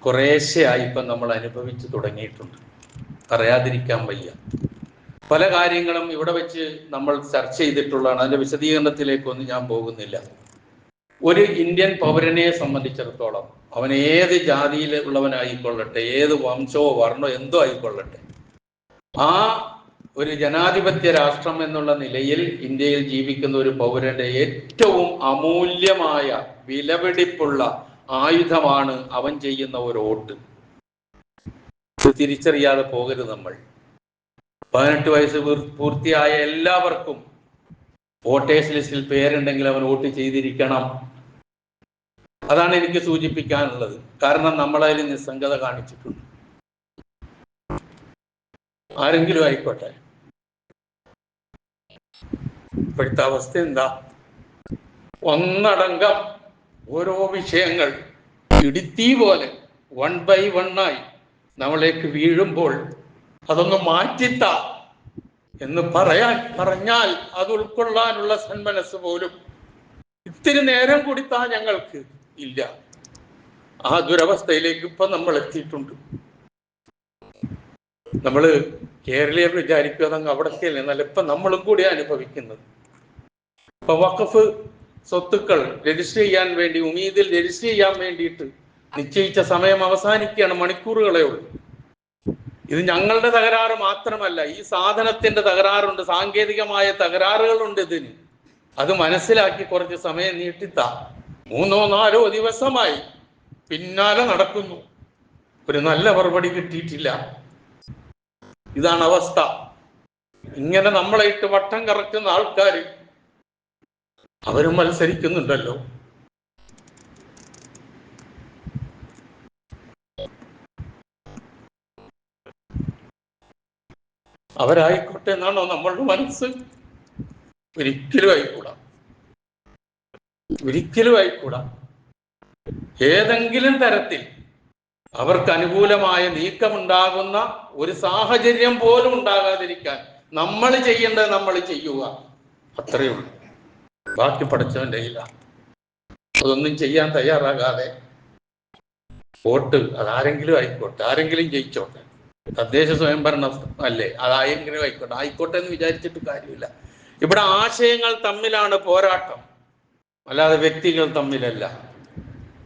കുറേശ്ശെയായി ഇപ്പം നമ്മൾ അനുഭവിച്ചു തുടങ്ങിയിട്ടുണ്ട്. പറയാതിരിക്കാൻ വയ്യ. പല കാര്യങ്ങളും ഇവിടെ വെച്ച് നമ്മൾ ചർച്ച ചെയ്തിട്ടുള്ളതാണ്. അതിൻ്റെ വിശദീകരണത്തിലേക്കൊന്നും ഞാൻ പോകുന്നില്ല. ഒരു ഇന്ത്യൻ പൗരനെ സംബന്ധിച്ചിടത്തോളം അവൻ ഏത് ജാതിയിലുള്ളവനായിക്കൊള്ളട്ടെ, ഏത് വംശമോ വർണ്ണോ എന്തോ ആയിക്കൊള്ളട്ടെ, ആ ഒരു ജനാധിപത്യ രാഷ്ട്രം എന്നുള്ള നിലയിൽ ഇന്ത്യയിൽ ജീവിക്കുന്ന ഒരു പൗരന്റെ ഏറ്റവും അമൂല്യമായ വിലപിടിപ്പുള്ള ആയുധമാണ് അവൻ ചെയ്യുന്ന ഒരു വോട്ട്. തിരിച്ചറിയാതെ പോകരുത് നമ്മൾ. 18 വയസ്സ് പൂർത്തിയായ എല്ലാവർക്കും വോട്ടേഴ്സ് ലിസ്റ്റിൽ പേരുണ്ടെങ്കിൽ അവൻ വോട്ട് ചെയ്തിരിക്കണം. അതാണ് എനിക്ക് സൂചിപ്പിക്കാനുള്ളത്. കാരണം നമ്മളതിൽ നിസ്സംഗത കാണിച്ചിട്ടുണ്ട്. ആരെങ്കിലും ആയിക്കോട്ടെ. ഇപ്പോഴത്തെ അവസ്ഥ എന്താ? ഒന്നടങ്കം ഓരോ വിഷയങ്ങൾ ഇടുത്തി പോലെ 1 by 1 ആയി നമ്മളേക്ക് വീഴുമ്പോൾ അതൊന്ന് മാറ്റിത്താ എന്ന് പറഞ്ഞാൽ അത് ഉൾക്കൊള്ളാനുള്ള സന്മനസ് പോലും ഇത്തിരി നേരം കൊടുത്താ ഞങ്ങൾക്ക് ഇല്ല. ആ ദുരവസ്ഥയിലേക്ക് ഇപ്പൊ നമ്മൾ എത്തിയിട്ടുണ്ട്. നമ്മള് കേരളീയർ വിചാരിക്കുക അതങ്ങ് അവിടേക്കല്ലേ, എന്നാൽ ഇപ്പൊ നമ്മളും കൂടി അനുഭവിക്കുന്നത്. ഇപ്പൊ വഖഫ് സ്വത്തുക്കൾ രജിസ്റ്റർ ചെയ്യാൻ വേണ്ടി, ഉമീദിൽ രജിസ്റ്റർ ചെയ്യാൻ വേണ്ടിയിട്ട് നിശ്ചയിച്ച സമയം അവസാനിക്കുകയാണ്. മണിക്കൂറുകളേ ഉള്ളൂ. ഇത് ഞങ്ങളുടെ തകരാറ് മാത്രമല്ല, ഈ സാധനത്തിന്റെ തകരാറുണ്ട്, സാങ്കേതികമായ തകരാറുകളുണ്ട് ഇതിന്. അത് മനസ്സിലാക്കി കുറച്ച് സമയം നീട്ടിത്താ. 3-4 ദിവസമായി പിന്നാലെ നടക്കുന്നു. ഒരു നല്ല മറുപടി കിട്ടിയിട്ടില്ല. ഇതാണ് അവസ്ഥ. ഇങ്ങനെ നമ്മളെ ഇട്ട് വട്ടം കറക്കുന്ന ആൾക്കാർ അവരും മത്സരിക്കുന്നുണ്ടല്ലോ. അവരായിക്കോട്ടെ എന്നാണോ നമ്മളുടെ മനസ്സ്? ഒരിക്കലും ആയിക്കൂടാ, ഒരിക്കലും ആയിക്കൂടാ. ഏതെങ്കിലും തരത്തിൽ അവർക്ക് അനുകൂലമായ നീക്കമുണ്ടാകുന്ന ഒരു സാഹചര്യം പോലും ഉണ്ടാകാതിരിക്കാൻ നമ്മൾ ചെയ്യേണ്ടത് നമ്മൾ ചെയ്യുക, അത്രയേ ഉള്ളൂ. ബാക്കി പഠിച്ചവൻ്റെ ഇല്ല. അതൊന്നും ചെയ്യാൻ തയ്യാറാകാതെ വോട്ട് അതാരെങ്കിലും ആയിക്കോട്ടെ, ആരെങ്കിലും ജയിച്ചോട്ടെ, തദ്ദേശ സ്വയംഭരണം അല്ലേ, അതായെങ്കിലും ആയിക്കോട്ടെ എന്ന് വിചാരിച്ചിട്ട് കാര്യമില്ല. ഇവിടെ ആശയങ്ങൾ തമ്മിലാണ് പോരാട്ടം, അല്ലാതെ വ്യക്തികൾ തമ്മിലല്ല.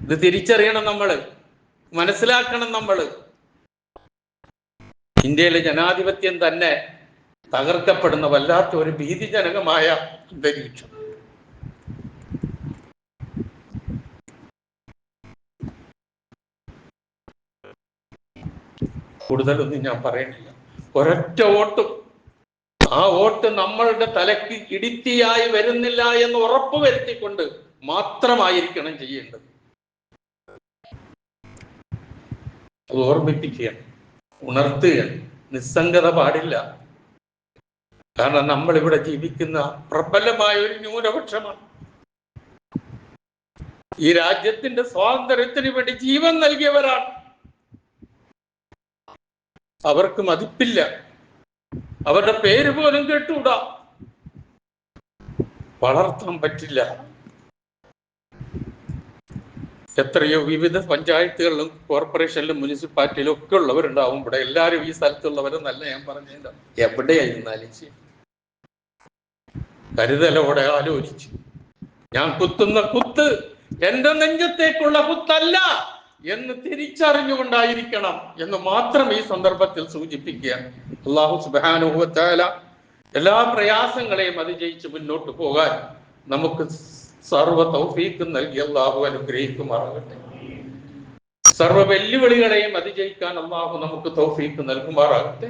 ഇത് തിരിച്ചറിയണം, നമ്മള് മനസ്സിലാക്കണം. നമ്മള് ഇന്ത്യയിലെ ജനാധിപത്യം തന്നെ തകർക്കപ്പെടുന്ന വല്ലാത്ത ഒരു ഭീതിജനകമായ അന്തരീക്ഷം. കൂടുതലൊന്നും ഞാൻ പറയണില്ല. ഒരൊറ്റ വോട്ടും, ആ വോട്ട് നമ്മളുടെ തലയ്ക്ക് ഇടിത്തിയായി വരുന്നില്ല എന്ന് ഉറപ്പ് വരുത്തിക്കൊണ്ട് മാത്രമായിരിക്കണം ചെയ്യേണ്ടത്. അത് ഓർമ്മിപ്പിക്കുകയാണ്, ഉണർത്തുകയാണ്. നിസ്സംഗത പാടില്ല. കാരണം നമ്മൾ ഇവിടെ ജീവിക്കുന്ന പ്രബലമായ ഒരു ന്യൂനപക്ഷമാണ്. ഈ രാജ്യത്തിന്റെ സ്വാതന്ത്ര്യത്തിന് വേണ്ടി ജീവൻ നൽകിയവരാണ്. അവർക്ക് മതിപ്പില്ല, അവരുടെ പേര് പോലും കേട്ടുകൂടാ, വളർത്താൻ പറ്റില്ല. എത്രയോ വിവിധ പഞ്ചായത്തുകളിലും കോർപ്പറേഷനിലും മുനിസിപ്പാലിറ്റിയിലും ഒക്കെ ഉള്ളവരുണ്ടാവും. ഇവിടെ എല്ലാവരും ഈ സ്ഥലത്തുള്ളവരെന്നല്ല ഞാൻ പറഞ്ഞില്ല. എവിടെയായിരുന്നാലും ശരി, കരുതലോടെ ആലോചിച്ച്, ഞാൻ കുത്തുന്ന കുത്ത് എന്റെ നെഞ്ചത്തേക്കുള്ള കുത്തല്ല, എന്ന് തിരിച്ചറിഞ്ഞുകൊണ്ടായിരിക്കണം എന്ന് മാത്രം ഈ സന്ദർഭത്തിൽ സൂചിപ്പിക്കുക. അല്ലാഹു സുബ്ഹാനഹു വ തആല എല്ലാ പ്രയാസങ്ങളെയും അതിജയിച്ച് മുന്നോട്ട് പോകാൻ നമുക്ക് സർവ്വ തൗഫീഖും നൽകി അല്ലാഹു അനുഗ്രഹിക്കുമാറാകട്ടെ. സർവ്വ വെല്ലുവിളികളെയും അതിജയിക്കാൻ അല്ലാഹു നമുക്ക് തൗഫീഖ് നൽകുമാറാകട്ടെ.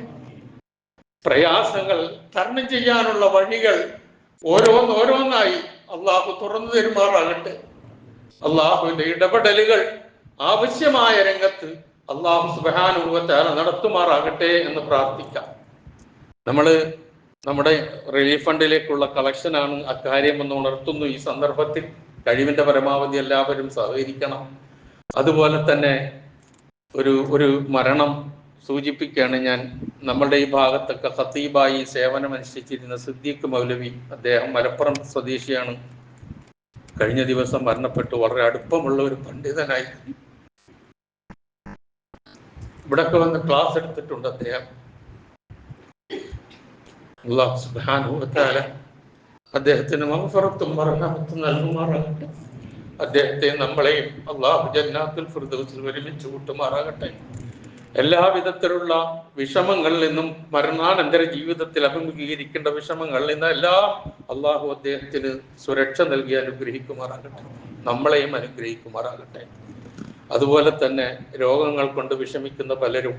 പ്രയാസങ്ങൾ തരണം ചെയ്യാനുള്ള വഴികൾ ഓരോന്നോരോന്നായി അല്ലാഹു തുറന്നു തരുമാറാകട്ടെ. അല്ലാഹുവിന്റെ ഇടപെടലുകൾ ആവശ്യമായ രംഗത്ത് അല്ലാഹു സുബ്ഹാനഹു വ തആല നടത്തുമാറാകട്ടെ എന്ന് പ്രാർത്ഥിക്കാം. നമ്മുടെ റിലീഫ് ഫണ്ടിലേക്കുള്ള കളക്ഷനാണ് അക്കാര്യം എന്ന് ഉണർത്തുന്നു. ഈ സന്ദർഭത്തിൽ കഴിവിന്റെ പരമാവധി എല്ലാവരും സഹകരിക്കണം. അതുപോലെ തന്നെ ഒരു മരണം സൂചിപ്പിക്കുകയാണ് ഞാൻ. നമ്മളുടെ ഈ ഭാഗത്തൊക്കെ ഖത്തീബായി സേവനമനുഷ്ഠിച്ചിരുന്ന സിദ്ദീഖ് മൗലവി, അദ്ദേഹം മലപ്പുറം സ്വദേശിയാണ്. കഴിഞ്ഞ ദിവസം മരണപ്പെട്ടു. വളരെ അടുപ്പമുള്ള ഒരു പണ്ഡിതനായി ഇവിടൊക്കെ വന്ന് ക്ലാസ് എടുത്തിട്ടുണ്ട് അദ്ദേഹം. അല്ലാഹു സുബ്ഹാനഹു വ തആല അദ്ദേഹത്തിന് മഗ്ഫിറത്തും മർഹമത്തും നൽകുമാറാകട്ടെ. അദ്ദേഹത്തെ നമ്മളെയും അല്ലാഹു ജന്നാത്തുൽ ഫിർദൗസിൽ ഒരുമിച്ച് കൂട്ടുമാറാകട്ടെ. എല്ലാവിധത്തിലുള്ള വിഷമങ്ങളിൽ നിന്നും മരണാനന്തര ജീവിതത്തിൽ അഭിമുഖീകരിക്കേണ്ട വിഷമങ്ങളിൽ നിന്നും എല്ലാം അല്ലാഹു അദ്ദേഹത്തിന് സുരക്ഷ നൽകി അനുഗ്രഹിക്കുമാറാകട്ടെ. നമ്മളെയും അനുഗ്രഹിക്കുമാറാകട്ടെ. അതുപോലെ തന്നെ രോഗങ്ങൾ കൊണ്ട് വിഷമിക്കുന്ന പലരും,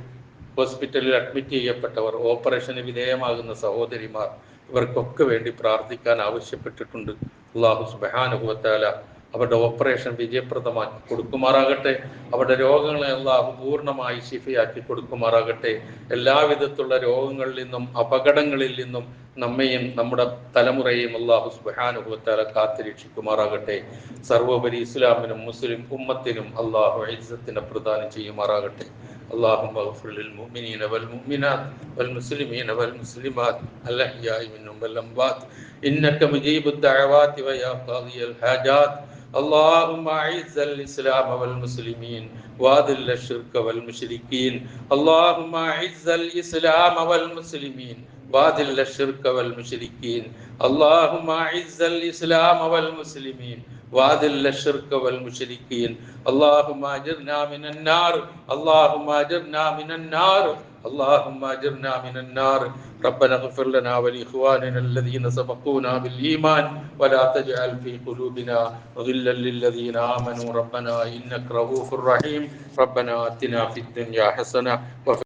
ഹോസ്പിറ്റലിൽ അഡ്മിറ്റ് ചെയ്യപ്പെട്ടവർ, ഓപ്പറേഷന് വിധേയമാകുന്ന സഹോദരിമാർ, ഇവർക്കൊക്കെ വേണ്ടി പ്രാർത്ഥിക്കാൻ ആവശ്യപ്പെട്ടിട്ടുണ്ട്. അല്ലാഹു സുബ്ഹാനഹു വ തആല അവരുടെ ഓപ്പറേഷൻ വിജയപ്രദമാക്കി കൊടുക്കുമാറാകട്ടെ. അവരുടെ രോഗങ്ങളെ അല്ലാഹു പൂർണ്ണമായി ശിഫയാക്കി കൊടുക്കുമാറാകട്ടെ. എല്ലാവിധത്തിലുള്ള രോഗങ്ങളിൽ നിന്നും അപകടങ്ങളിൽ നിന്നും നമ്മയും നമ്മുടെ തലമുറയെയും അല്ലാഹു സുബ്ഹാനഹു വ തആല കാത്തുരക്ഷിക്കുമാറാകട്ടെ. സർവോപരി ഇസ്ലാമിനും മുസ്ലിം ഉമ്മത്തിനും അല്ലാഹു ഇസ്സത്തിനെ പ്രദാനം ചെയ്യുമാറാകട്ടെ. اللهم اغفر للمؤمنين والمؤمنات والمسلمين والمسلمات الأحياء منهم والأموات إنك مجيب الدعوات ويا قاضي الحاجات. اللهم أعز الإسلام والمسلمين وأذل الشرك والمشركين. اللهم أعز الإسلام والمسلمين وأذل الشرك والمشركين. اللهم أعز الإسلام والمسلمين وأذل الشرك والمشركين. اللهم أجرنا من النار. اللهم أجرنا من النار. اللهم أجرنا من النار. ربنا اغفر لنا ولإخواننا الذين سبقونا بالإيمان ولا تجعل في قلوبنا غلا للذين آمنوا ربنا إنك رؤوف رحيم. ربنا آتنا في الدنيا حسنة وفي